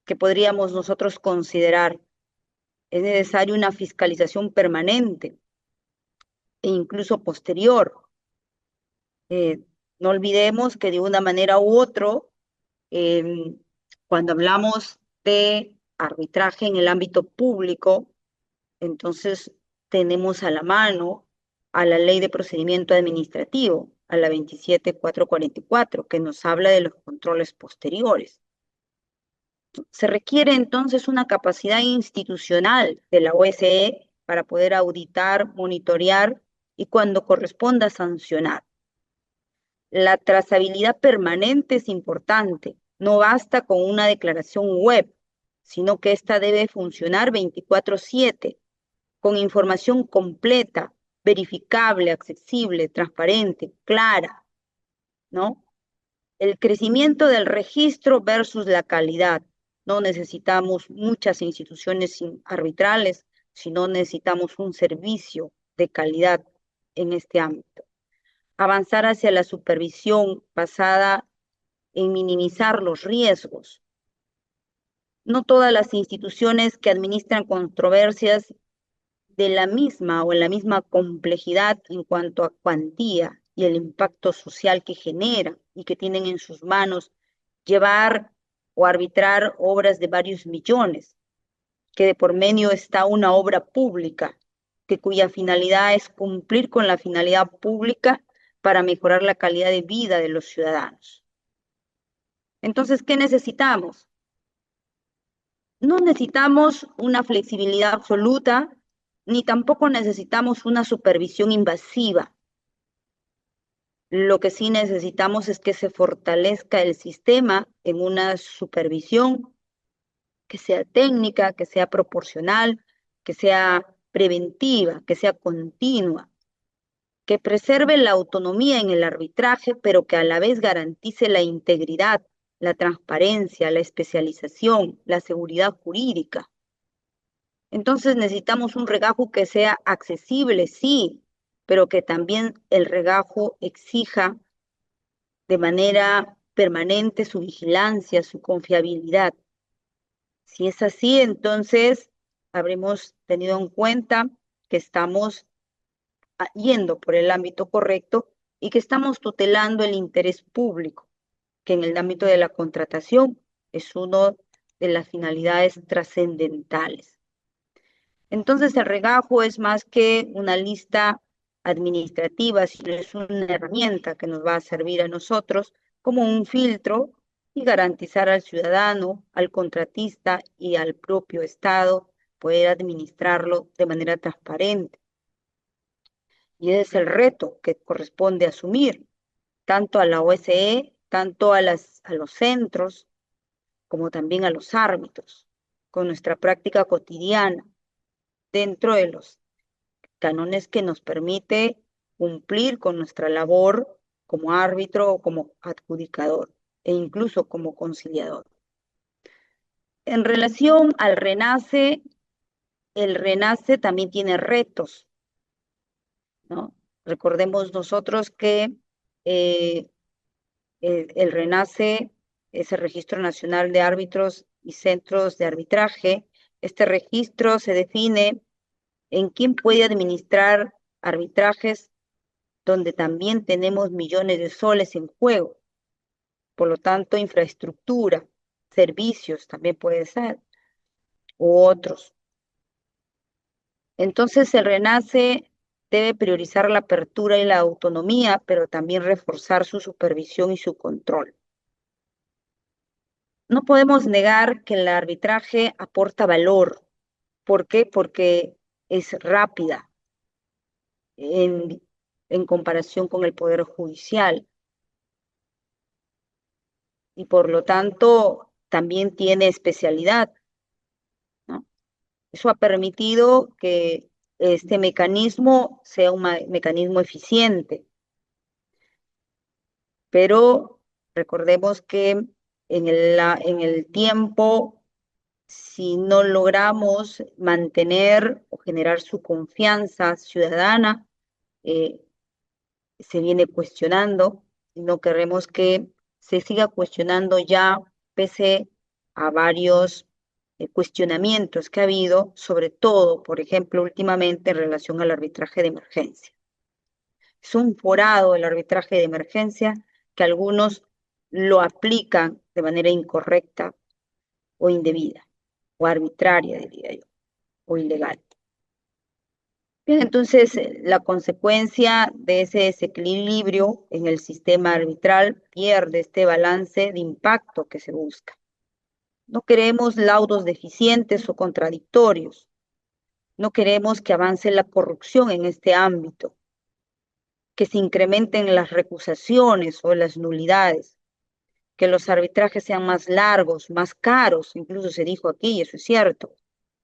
que podríamos nosotros considerar? Es necesaria una fiscalización permanente e incluso posterior. No olvidemos que de una manera u otra, cuando hablamos de arbitraje en el ámbito público, entonces tenemos a la mano a la Ley de Procedimiento Administrativo, a la 27444, que nos habla de los controles posteriores. Se requiere entonces una capacidad institucional de la OSCE para poder auditar, monitorear y cuando corresponda sancionar. La trazabilidad permanente es importante. No basta con una declaración web, sino que esta debe funcionar 24/7, con información completa, verificable, accesible, transparente, clara, ¿no? El crecimiento del registro versus la calidad. No necesitamos muchas instituciones arbitrales, sino necesitamos un servicio de calidad en este ámbito. Avanzar hacia la supervisión basada en minimizar los riesgos. No todas las instituciones que administran controversias de la misma o en la misma complejidad en cuanto a cuantía y el impacto social que genera y que tienen en sus manos llevar o arbitrar obras de varios millones, que de por medio está una obra pública, cuya finalidad es cumplir con la finalidad pública para mejorar la calidad de vida de los ciudadanos. Entonces, ¿qué necesitamos? No necesitamos una flexibilidad absoluta, ni tampoco necesitamos una supervisión invasiva. Lo que sí necesitamos es que se fortalezca el sistema en una supervisión que sea técnica, que sea proporcional, que sea preventiva, que sea continua, que preserve la autonomía en el arbitraje, pero que a la vez garantice la integridad, la transparencia, la especialización, la seguridad jurídica. Entonces necesitamos un regajo que sea accesible, sí, pero que también el regajo exija de manera permanente su vigilancia, su confiabilidad. Si es así, entonces habremos tenido en cuenta que estamos yendo por el ámbito correcto y que estamos tutelando el interés público, que en el ámbito de la contratación es una de las finalidades trascendentales. Entonces, el regajo es más que una lista administrativa, sino es una herramienta que nos va a servir a nosotros como un filtro y garantizar al ciudadano, al contratista y al propio Estado poder administrarlo de manera transparente. Y ese es el reto que corresponde asumir, tanto a la OSCE, tanto a los centros, como también a los árbitros, con nuestra práctica cotidiana, dentro de los cánones que nos permite cumplir con nuestra labor como árbitro o como adjudicador e incluso como conciliador. En relación al RENACE, el RENACE también tiene retos, ¿no? Recordemos nosotros que el RENACE es el Registro Nacional de Árbitros y Centros de Arbitraje. Este registro se define en quién puede administrar arbitrajes donde también tenemos millones de soles en juego. Por lo tanto, infraestructura, servicios también puede ser, u otros. Entonces, el RENACE debe priorizar la apertura y la autonomía, pero también reforzar su supervisión y su control. No podemos negar que el arbitraje aporta valor. ¿Por qué? Porque es rápida en, en comparación con el Poder Judicial y por lo tanto también tiene especialidad, ¿no? Eso ha permitido que este mecanismo sea un mecanismo eficiente, pero recordemos que en el tiempo, si no logramos mantener o generar su confianza ciudadana, eh, se viene cuestionando, y no queremos que se siga cuestionando ya, pese a varios cuestionamientos que ha habido, sobre todo, por ejemplo, últimamente en relación al arbitraje de emergencia. Es un forado el arbitraje de emergencia que algunos lo aplican de manera incorrecta o indebida, o arbitraria, diría yo, o ilegal. Bien, entonces, la consecuencia de ese desequilibrio en el sistema arbitral pierde este balance de impacto que se busca. No queremos laudos deficientes o contradictorios. No queremos que avance la corrupción en este ámbito, que se incrementen las recusaciones o las nulidades, que los arbitrajes sean más largos, más caros, incluso se dijo aquí, y eso es cierto,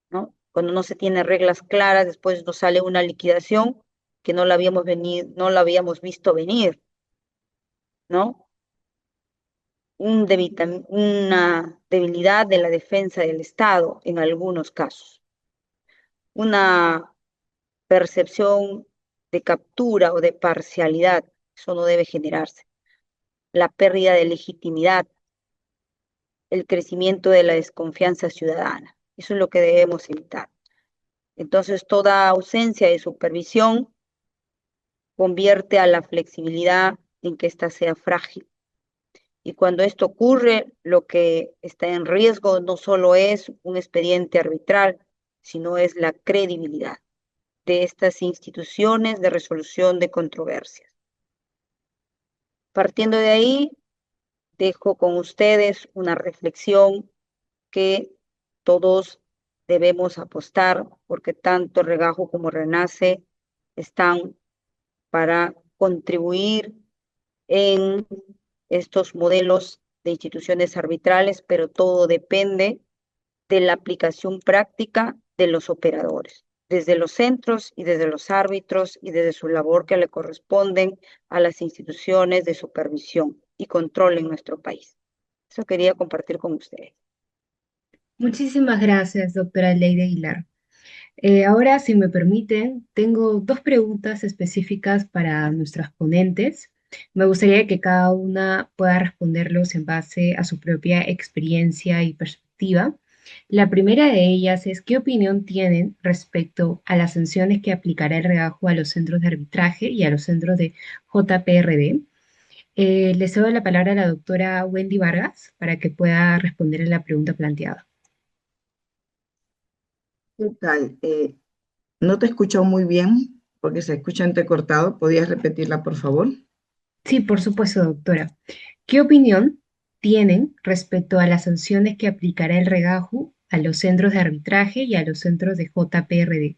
¿no? Cuando no se tiene reglas claras, después nos sale una liquidación que no la habíamos visto venir, ¿no? Una debilidad de la defensa del Estado en algunos casos, una percepción de captura o de parcialidad, eso no debe generarse, la pérdida de legitimidad, el crecimiento de la desconfianza ciudadana, eso es lo que debemos evitar. Entonces, toda ausencia de supervisión convierte a la flexibilidad en que ésta sea frágil. Y cuando esto ocurre, lo que está en riesgo no solo es un expediente arbitral, sino es la credibilidad de estas instituciones de resolución de controversias. Partiendo de ahí, dejo con ustedes una reflexión que todos debemos apostar, porque tanto Regajo como Renace están para contribuir en estos modelos de instituciones arbitrales, pero todo depende de la aplicación práctica de los operadores, desde los centros y desde los árbitros y desde su labor que le corresponden a las instituciones de supervisión y control en nuestro país. Eso quería compartir con ustedes. Muchísimas gracias, doctora Leide Aguilar. Ahora, si me permiten, tengo dos preguntas específicas para nuestras ponentes. Me gustaría que cada una pueda responderlos en base a su propia experiencia y perspectiva. La primera de ellas es, ¿qué opinión tienen respecto a las sanciones que aplicará el regajo a los centros de arbitraje y a los centros de JPRD? Le cedo la palabra a la doctora Wendy Vargas para que pueda responder a la pregunta planteada. ¿Qué tal? No te escucho muy bien porque se escucha entrecortado. ¿Podrías repetirla, por favor? Sí, por supuesto, doctora. ¿Qué opinión tienen respecto a las sanciones que aplicará el regajo a los centros de arbitraje y a los centros de JPRD?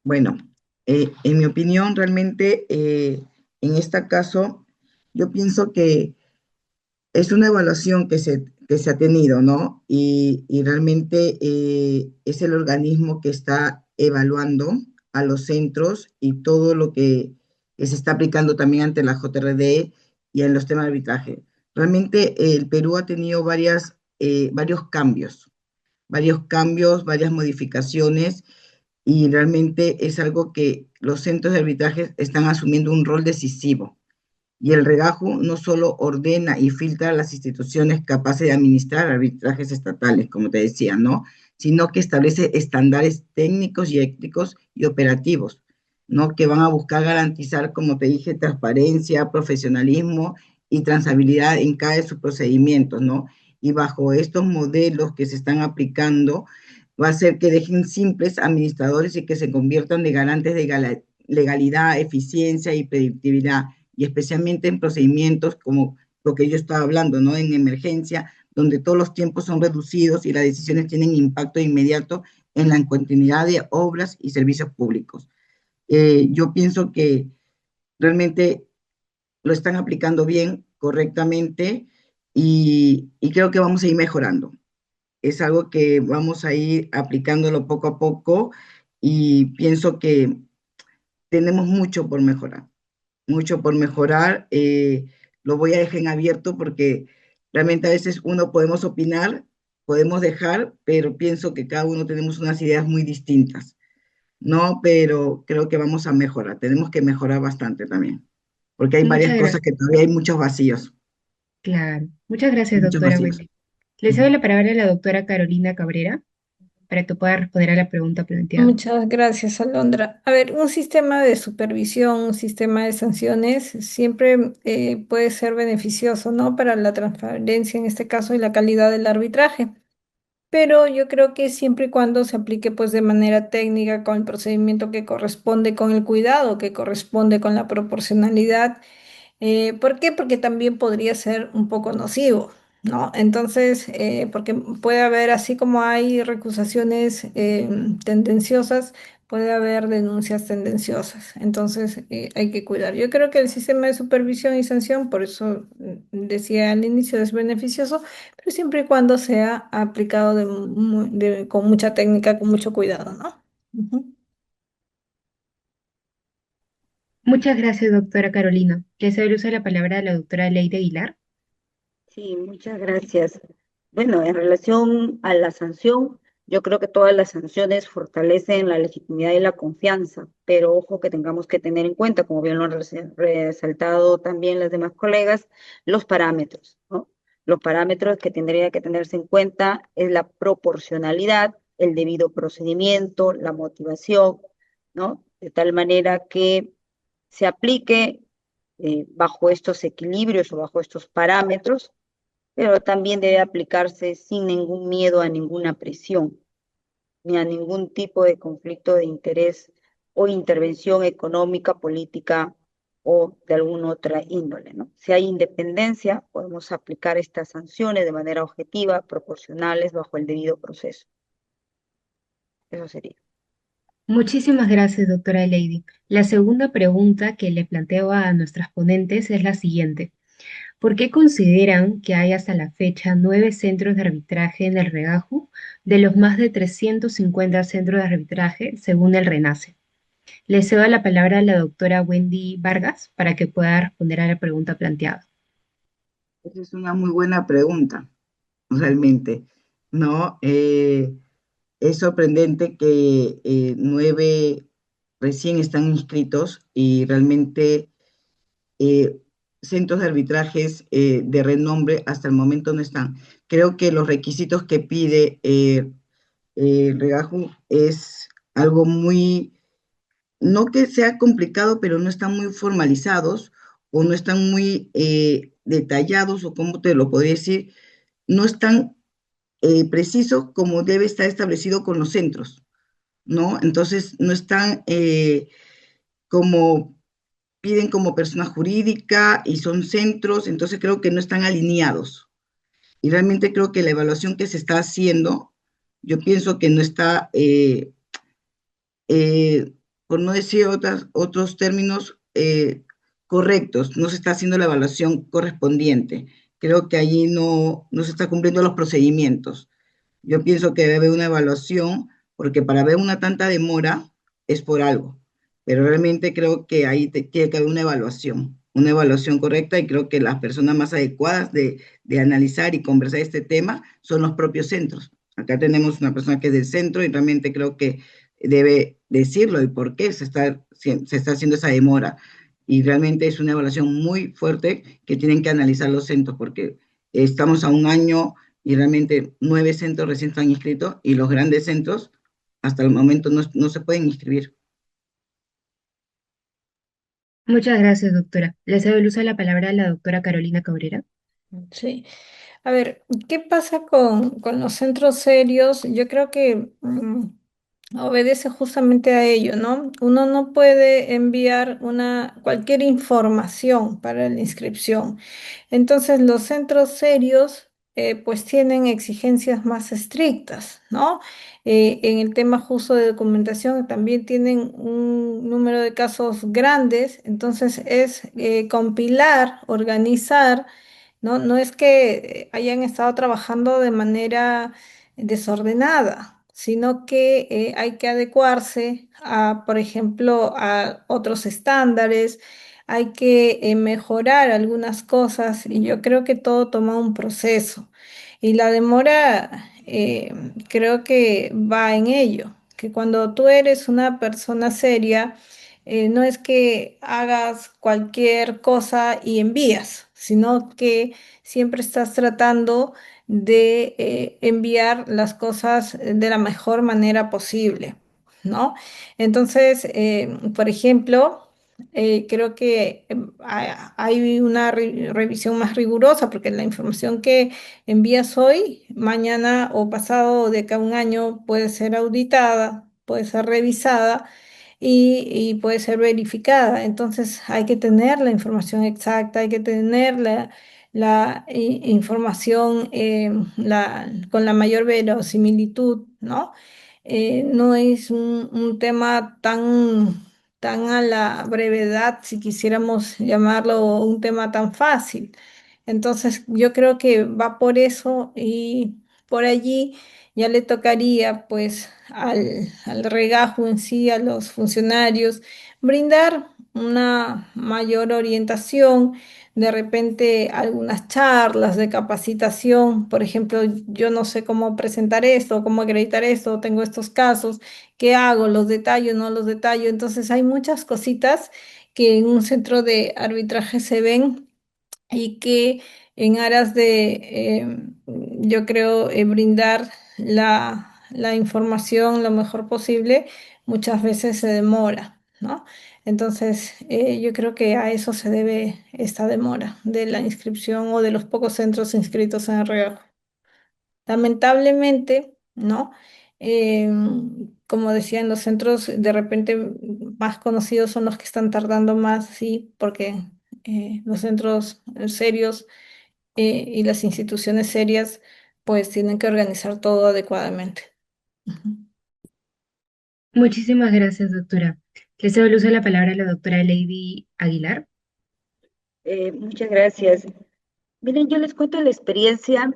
Bueno, en mi opinión, realmente, en este caso, yo pienso que es una evaluación que se ha tenido, ¿no? Y realmente es el organismo que está evaluando a los centros y todo lo que se está aplicando también ante la JRD y en los temas de arbitraje. Realmente el Perú ha tenido varios cambios, varias modificaciones y realmente es algo que los centros de arbitraje están asumiendo un rol decisivo y el regajo no solo ordena y filtra a las instituciones capaces de administrar arbitrajes estatales, como te decía, ¿no? Sino que establece estándares técnicos y éticos y operativos, ¿no? Que van a buscar garantizar, como te dije, transparencia, profesionalismo y transabilidad en cada de sus procedimientos, ¿no? Y bajo estos modelos que se están aplicando, va a ser que dejen simples administradores y que se conviertan de garantes de legalidad, eficiencia y predictibilidad y especialmente en procedimientos como lo que yo estaba hablando, ¿no? En emergencia, donde todos los tiempos son reducidos y las decisiones tienen impacto inmediato en la continuidad de obras y servicios públicos. Yo pienso que realmente lo están aplicando bien, correctamente, y creo que vamos a ir mejorando. Es algo que vamos a ir aplicándolo poco a poco y pienso que tenemos mucho por mejorar. Lo voy a dejar en abierto porque realmente a veces uno podemos opinar, podemos dejar, pero pienso que cada uno tenemos unas ideas muy distintas, ¿no? Pero creo que vamos a mejorar, tenemos que mejorar bastante también, porque hay varias Muchas cosas gracias. que todavía hay muchos vacíos, Claro. Muchas gracias, muchos doctora vacíos. Wendy. Le cedo la palabra a la doctora Carolina Cabrera para que pueda responder a la pregunta planteada. Muchas gracias, Alondra. A ver, un sistema de supervisión, un sistema de sanciones siempre puede ser beneficioso, ¿no? Para la transparencia en este caso y la calidad del arbitraje. Pero yo creo que siempre y cuando se aplique pues de manera técnica, con el procedimiento que corresponde, con el cuidado que corresponde, con la proporcionalidad. ¿Por qué? Porque también podría ser un poco nocivo, ¿no? Entonces, porque puede haber, así como hay recusaciones tendenciosas, puede haber denuncias tendenciosas. Entonces, hay que cuidar. Yo creo que el sistema de supervisión y sanción, por eso decía al inicio, es beneficioso, pero siempre y cuando sea aplicado con mucha técnica, con mucho cuidado, ¿no? Ujú. Muchas gracias, doctora Carolina. Le cedo el uso de la palabra a la doctora Leide Aguilar. Sí, muchas gracias. Bueno, en relación a la sanción, yo creo que todas las sanciones fortalecen la legitimidad y la confianza, pero ojo que tengamos que tener en cuenta, como bien lo han resaltado también las demás colegas, los parámetros, ¿no? Los parámetros que tendría que tenerse en cuenta es la proporcionalidad, el debido procedimiento, la motivación, ¿no? De tal manera que se aplique bajo estos equilibrios o bajo estos parámetros, pero también debe aplicarse sin ningún miedo a ninguna presión, ni a ningún tipo de conflicto de interés o intervención económica, política o de alguna otra índole, ¿no? Si hay independencia, podemos aplicar estas sanciones de manera objetiva, proporcionales, bajo el debido proceso. Eso sería. Muchísimas gracias, doctora Lady. La segunda pregunta que le planteo a nuestras ponentes es la siguiente. ¿Por qué consideran que hay hasta la fecha 9 centros de arbitraje en el regajo de los más de 350 centros de arbitraje según el RENACE? Le cedo la palabra a la doctora Wendy Vargas para que pueda responder a la pregunta planteada. Esa es una muy buena pregunta, realmente, ¿no? Es sorprendente que 9 recién están inscritos y realmente eh, centros de arbitrajes de renombre hasta el momento no están. Creo que los requisitos que pide Regajo es algo muy, no que sea complicado, pero no están muy formalizados o no están muy detallados, o cómo te lo podría decir, no están precisos como debe estar establecido con los centros, ¿no? Entonces, no están como piden como persona jurídica y son centros, entonces creo que no están alineados. Y realmente creo que la evaluación que se está haciendo, yo pienso que no está, por no decir otros términos correctos, no se está haciendo la evaluación correspondiente. Creo que allí no se está cumpliendo los procedimientos. Yo pienso que debe haber una evaluación, porque para ver una tanta demora es por algo, pero realmente creo que ahí tiene que haber una evaluación correcta, y creo que las personas más adecuadas de analizar y conversar este tema son los propios centros. Acá tenemos una persona que es del centro y realmente creo que debe decirlo y por qué se está haciendo esa demora. Y realmente es una evaluación muy fuerte que tienen que analizar los centros, porque estamos a un año y realmente 9 centros recién están inscritos y los grandes centros hasta el momento no se pueden inscribir. Muchas gracias, doctora. Le cedo el uso de la palabra a la doctora Carolina Cabrera. Sí. A ver, ¿qué pasa con los centros serios? Yo creo que obedece justamente a ello, ¿no? Uno no puede enviar cualquier información para la inscripción. Entonces, los centros serios, pues tienen exigencias más estrictas, ¿no? En el tema justo de documentación también tienen un número de casos grandes, entonces es compilar, organizar, ¿no? No es que hayan estado trabajando de manera desordenada, sino que hay que adecuarse a, por ejemplo, a otros estándares, hay que mejorar algunas cosas y yo creo que todo toma un proceso y la demora creo que va en ello, que cuando tú eres una persona seria, no es que hagas cualquier cosa y envías, sino que siempre estás tratando de enviar las cosas de la mejor manera posible, ¿no? Entonces, por ejemplo, creo que hay una revisión más rigurosa porque la información que envías hoy, mañana o pasado o de acá a un año puede ser auditada, puede ser revisada y puede ser verificada. Entonces hay que tener la información exacta, hay que tener la información con la mayor verosimilitud, ¿no? No es un tema tan a la brevedad, si quisiéramos llamarlo, un tema tan fácil. Entonces yo creo que va por eso y por allí ya le tocaría pues al regajo en sí, a los funcionarios, brindar una mayor orientación, de repente algunas charlas de capacitación, por ejemplo, yo no sé cómo presentar esto, cómo acreditar esto, tengo estos casos, ¿qué hago? ¿Los detallo, no los detallo? Entonces hay muchas cositas que en un centro de arbitraje se ven y que en aras de, yo creo, brindar la información lo mejor posible, muchas veces se demora, ¿no? Entonces, yo creo que a eso se debe esta demora de la inscripción o de los pocos centros inscritos en el regajo. Lamentablemente, ¿no? Como decían, los centros de repente más conocidos son los que están tardando más, sí, porque los centros serios y las instituciones serias pues tienen que organizar todo adecuadamente. Ujú. Muchísimas gracias, doctora. Le cedo el uso de la palabra a la doctora Lady Aguilar. Muchas gracias. Miren, yo les cuento la experiencia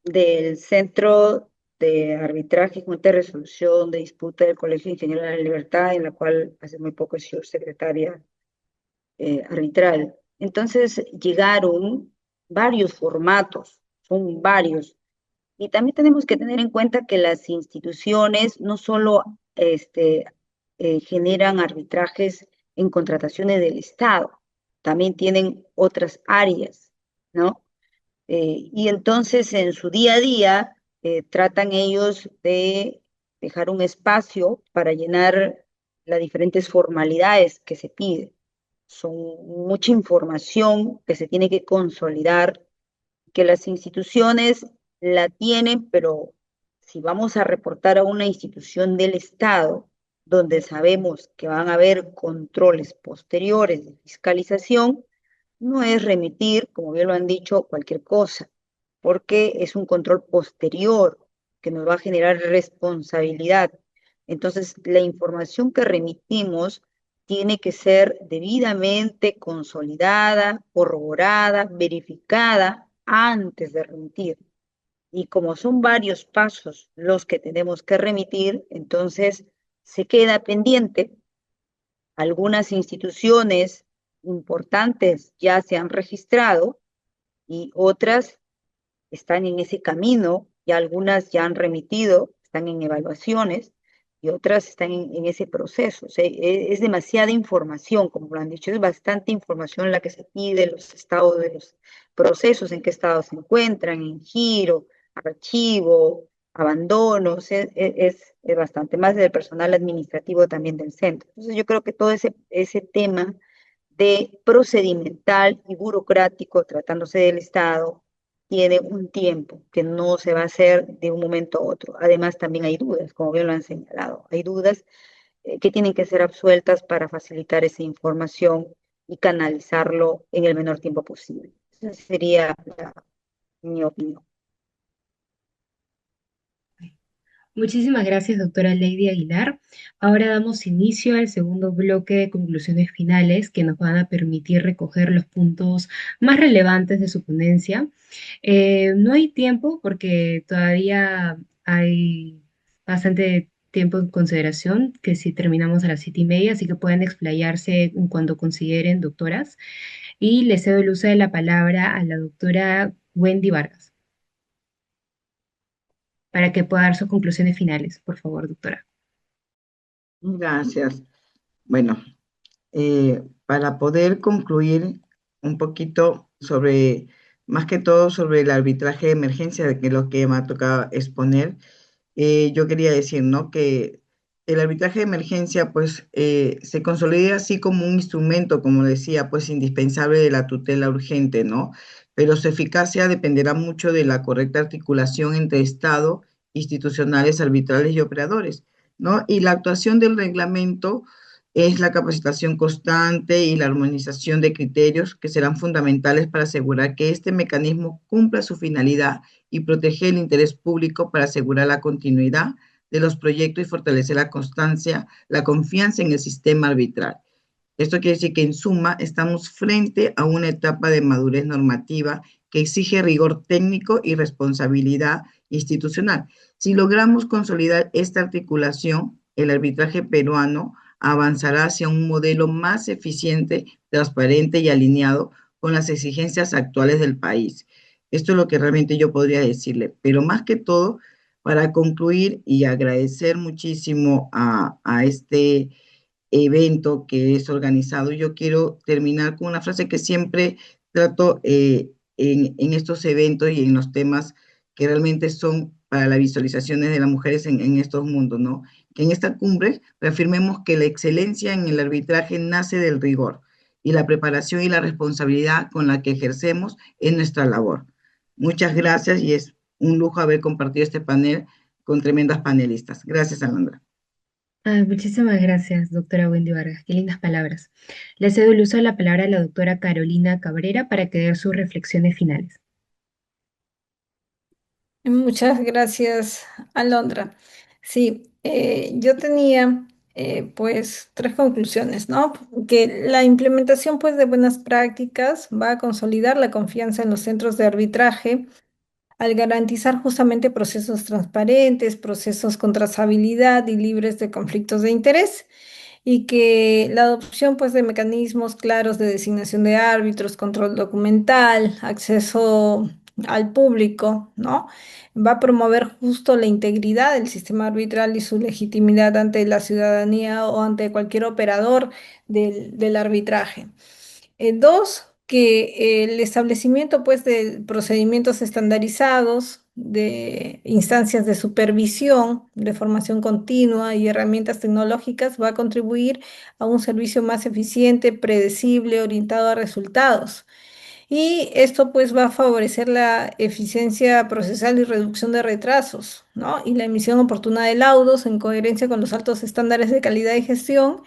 del Centro de Arbitraje y Junta de Resolución de Disputa del Colegio de Ingenieros de la Libertad, en la cual hace muy poco he sido secretaria arbitral. Entonces llegaron varios formatos, son varios. Y también tenemos que tener en cuenta que las instituciones no solo generan arbitrajes en contrataciones del Estado, también tienen otras áreas, ¿no? Y entonces en su día a día tratan ellos de dejar un espacio para llenar las diferentes formalidades que se piden. Son mucha información que se tiene que consolidar, que las instituciones la tienen, pero si vamos a reportar a una institución del Estado, donde sabemos que van a haber controles posteriores de fiscalización, no es remitir, como bien lo han dicho, cualquier cosa, porque es un control posterior que nos va a generar responsabilidad. Entonces, la información que remitimos tiene que ser debidamente consolidada, corroborada, verificada antes de remitir. Y como son varios pasos los que tenemos que remitir, entonces se queda pendiente. Algunas instituciones importantes ya se han registrado y otras están en ese camino y algunas ya han remitido, están en evaluaciones y otras están en ese proceso. O sea, es demasiada información, como lo han dicho, es bastante información la que se pide, los estados de los procesos, en qué estado se encuentran, en giro, archivo, abandono, o sea, es bastante más del personal administrativo también del centro. Entonces yo creo que todo ese tema de procedimental y burocrático, tratándose del Estado, tiene un tiempo, que no se va a hacer de un momento a otro. Además, también hay dudas, como bien lo han señalado. Hay dudas que tienen que ser absueltas para facilitar esa información y canalizarlo en el menor tiempo posible. Esa sería mi opinión. Muchísimas gracias, doctora Lady Aguilar. Ahora damos inicio al segundo bloque de conclusiones finales que nos van a permitir recoger los puntos más relevantes de su ponencia. No hay tiempo porque todavía hay bastante tiempo en consideración, que si terminamos a las 7:30, así que pueden explayarse en cuanto consideren, doctoras. Y le cedo el uso de la palabra a la doctora Wendy Vargas para que pueda dar sus conclusiones finales. Por favor, doctora. Gracias. Bueno, para poder concluir un poquito sobre, más que todo sobre el arbitraje de emergencia, que es lo que me ha tocado exponer, yo quería decir, ¿no? Que el arbitraje de emergencia, pues, se consolida así como un instrumento, como decía, pues, indispensable de la tutela urgente, ¿no? Pero su eficacia dependerá mucho de la correcta articulación entre Estado, institucionales, arbitrales y operadores, ¿no? Y la actuación del reglamento es la capacitación constante y la armonización de criterios que serán fundamentales para asegurar que este mecanismo cumpla su finalidad y proteger el interés público para asegurar la continuidad de los proyectos y fortalecer la constancia, la confianza en el sistema arbitral. Esto quiere decir que en suma estamos frente a una etapa de madurez normativa que exige rigor técnico y responsabilidad institucional. Si logramos consolidar esta articulación, el arbitraje peruano avanzará hacia un modelo más eficiente, transparente y alineado con las exigencias actuales del país. Esto es lo que realmente yo podría decirle, pero más que todo, para concluir y agradecer muchísimo a este evento que es organizado. Yo quiero terminar con una frase que siempre trato en estos eventos y en los temas que realmente son para las visualizaciones de las mujeres en estos mundos, ¿no? Que en esta cumbre reafirmemos que la excelencia en el arbitraje nace del rigor y la preparación y la responsabilidad con la que ejercemos en nuestra labor. Muchas gracias y es un lujo haber compartido este panel con tremendas panelistas. Gracias, Alondra. Muchísimas gracias, doctora Wendy Vargas. Qué lindas palabras. Le cedo el uso de la palabra a la doctora Carolina Cabrera para que dé sus reflexiones finales. Muchas gracias, Alondra. Sí, yo tenía pues tres conclusiones, ¿no? Que la implementación pues de buenas prácticas va a consolidar la confianza en los centros de arbitraje al garantizar justamente procesos transparentes, procesos con trazabilidad y libres de conflictos de interés, y que la adopción pues de mecanismos claros de designación de árbitros, control documental, acceso al público, ¿no? Va a promover justo la integridad del sistema arbitral y su legitimidad ante la ciudadanía o ante cualquier operador del arbitraje. Dos, que el establecimiento pues de procedimientos estandarizados, de instancias de supervisión, de formación continua y herramientas tecnológicas va a contribuir a un servicio más eficiente, predecible, orientado a resultados. Y esto pues va a favorecer la eficiencia procesal y reducción de retrasos, ¿no? Y la emisión oportuna de laudos en coherencia con los altos estándares de calidad y gestión.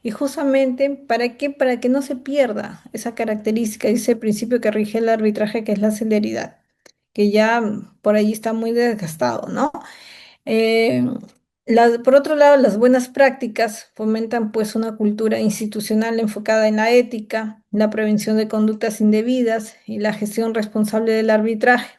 Y justamente, ¿para qué? Para que no se pierda esa característica, ese principio que rige el arbitraje, que es la celeridad, que ya por ahí está muy desgastado, ¿no? Eh, por otro lado, las buenas prácticas fomentan pues una cultura institucional enfocada en la ética, la prevención de conductas indebidas y la gestión responsable del arbitraje.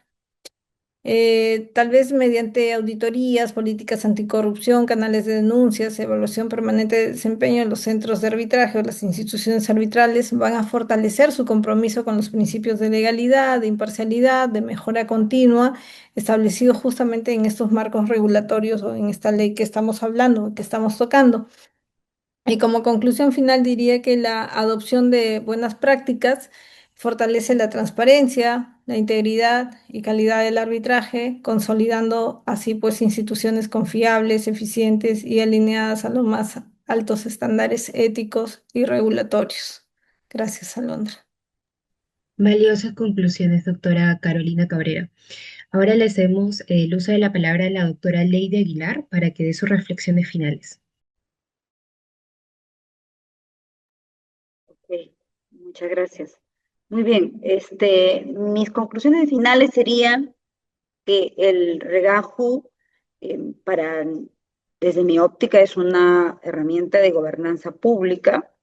Tal vez mediante auditorías, políticas anticorrupción, canales de denuncias, evaluación permanente de desempeño en los centros de arbitraje o las instituciones arbitrales van a fortalecer su compromiso con los principios de legalidad, de imparcialidad, de mejora continua, establecidos justamente en estos marcos regulatorios o en esta ley que estamos hablando, que estamos tocando. Y como conclusión final diría que la adopción de buenas prácticas fortalece la transparencia, la integridad y calidad del arbitraje, consolidando así pues instituciones confiables, eficientes y alineadas a los más altos estándares éticos y regulatorios. Gracias, Alondra. Valiosas conclusiones, doctora Carolina Cabrera. Ahora le cedemos el uso de la palabra a la doctora Lady Aguilar para que dé sus reflexiones finales. Ok, muchas gracias. Muy bien, mis conclusiones finales serían que el regajo, desde mi óptica, es una herramienta de gobernanza pública.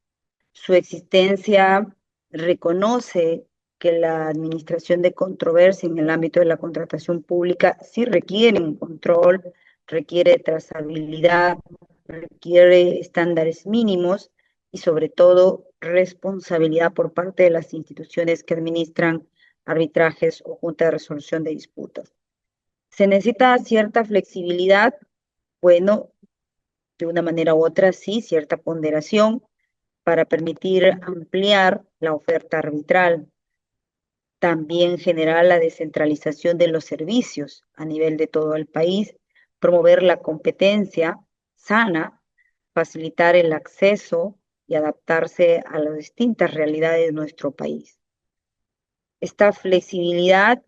Su existencia reconoce que la administración de controversia en el ámbito de la contratación pública sí requiere un control, requiere trazabilidad, requiere estándares mínimos y sobre todo responsabilidad por parte de las instituciones que administran arbitrajes o junta de resolución de disputas. Se necesita cierta flexibilidad, bueno, de una manera u otra sí, cierta ponderación para permitir ampliar la oferta arbitral, también generar la descentralización de los servicios a nivel de todo el país, promover la competencia sana, facilitar el acceso y adaptarse a las distintas realidades de nuestro país. Esta flexibilidad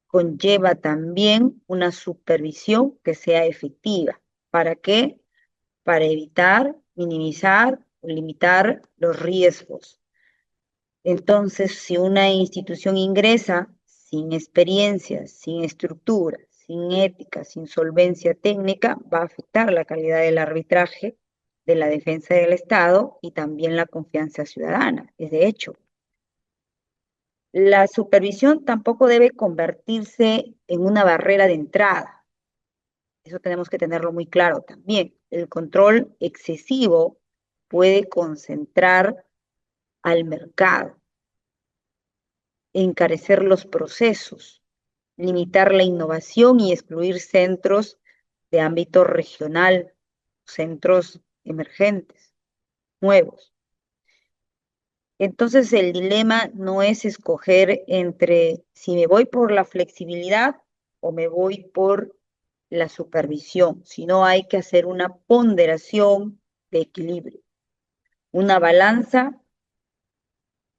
conlleva también una supervisión que sea efectiva. ¿Para qué? Para evitar, minimizar o limitar los riesgos. Entonces, si una institución ingresa sin experiencia, sin estructura, sin ética, sin solvencia técnica, va a afectar la calidad del arbitraje, de la defensa del Estado y también la confianza ciudadana. Es de hecho, la supervisión tampoco debe convertirse en una barrera de entrada. Eso tenemos que tenerlo muy claro también. El control excesivo puede concentrar al mercado, encarecer los procesos, limitar la innovación y excluir centros de ámbito regional, centros emergentes, nuevos. Entonces el dilema no es escoger entre si me voy por la flexibilidad o me voy por la supervisión, sino hay que hacer una ponderación de equilibrio, una balanza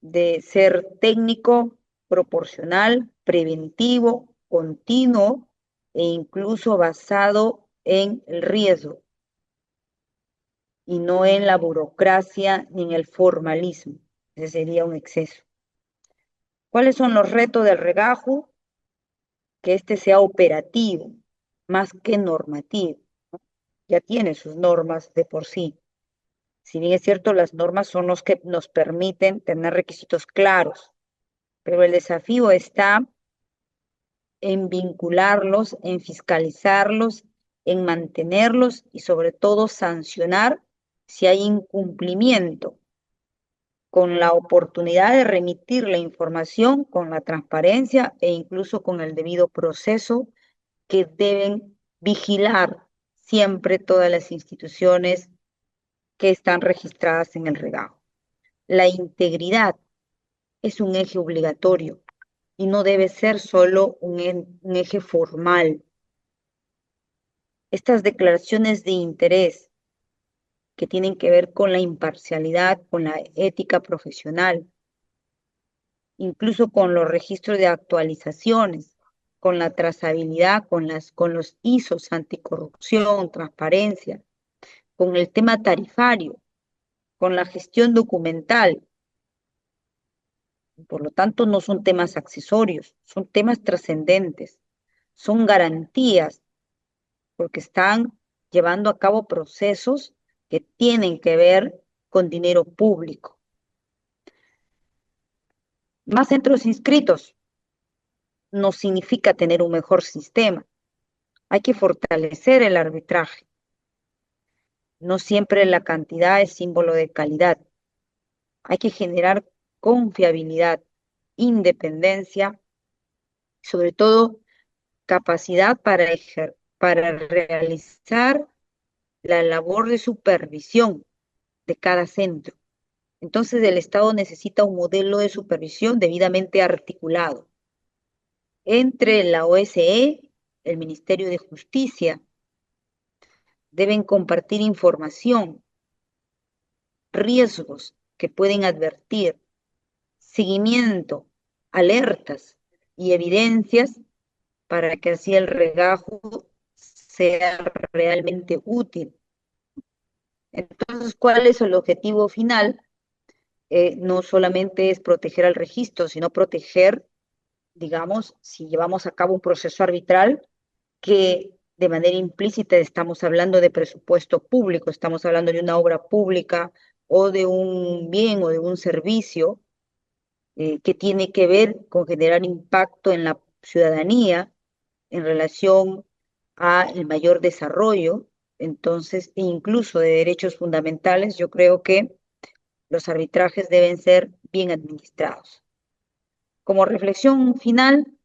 de ser técnico, proporcional, preventivo, continuo e incluso basado en el riesgo y no en la burocracia ni en el formalismo. Ese sería un exceso. ¿Cuáles son los retos del regajo? Que este sea operativo más que normativo, ¿no? Ya tiene sus normas de por sí. Si bien es cierto, las normas son los que nos permiten tener requisitos claros, pero el desafío está en vincularlos, en fiscalizarlos, en mantenerlos y sobre todo sancionar si hay incumplimiento, con la oportunidad de remitir la información, con la transparencia e incluso con el debido proceso que deben vigilar siempre todas las instituciones que están registradas en el regajo. La integridad es un eje obligatorio y no debe ser solo un eje formal. Estas declaraciones de interés que tienen que ver con la imparcialidad, con la ética profesional, incluso con los registros de actualizaciones, con la trazabilidad, con los ISOs anticorrupción, transparencia, con el tema tarifario, con la gestión documental. Por lo tanto, no son temas accesorios, son temas trascendentes, son garantías porque están llevando a cabo procesos que tienen que ver con dinero público. Más centros inscritos no significa tener un mejor sistema. Hay que fortalecer el arbitraje. No siempre la cantidad es símbolo de calidad. Hay que generar confiabilidad, independencia, sobre todo capacidad para realizar la labor de supervisión de cada centro. Entonces el Estado necesita un modelo de supervisión debidamente articulado entre la OSE, el Ministerio de Justicia. Deben compartir información, riesgos que pueden advertir, seguimiento alertas y evidencias para que así el regajo sea realmente útil. Entonces, ¿cuál es el objetivo final? No solamente es proteger al registro, sino proteger, digamos, si llevamos a cabo un proceso arbitral, que de manera implícita estamos hablando de presupuesto público, estamos hablando de una obra pública o de un bien o de un servicio que tiene que ver con generar impacto en la ciudadanía en relación a el mayor desarrollo, entonces, e incluso de derechos fundamentales, yo creo que los arbitrajes deben ser bien administrados. Como reflexión final,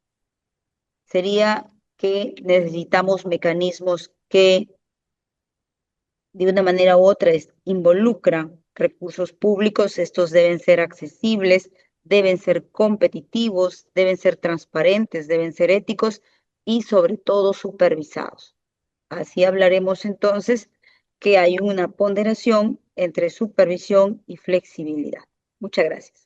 sería que necesitamos mecanismos que de una manera u otra involucran recursos públicos. Estos deben ser accesibles, deben ser competitivos, deben ser transparentes, deben ser éticos y sobre todo supervisados. Así hablaremos entonces que hay una ponderación entre supervisión y flexibilidad. Muchas gracias.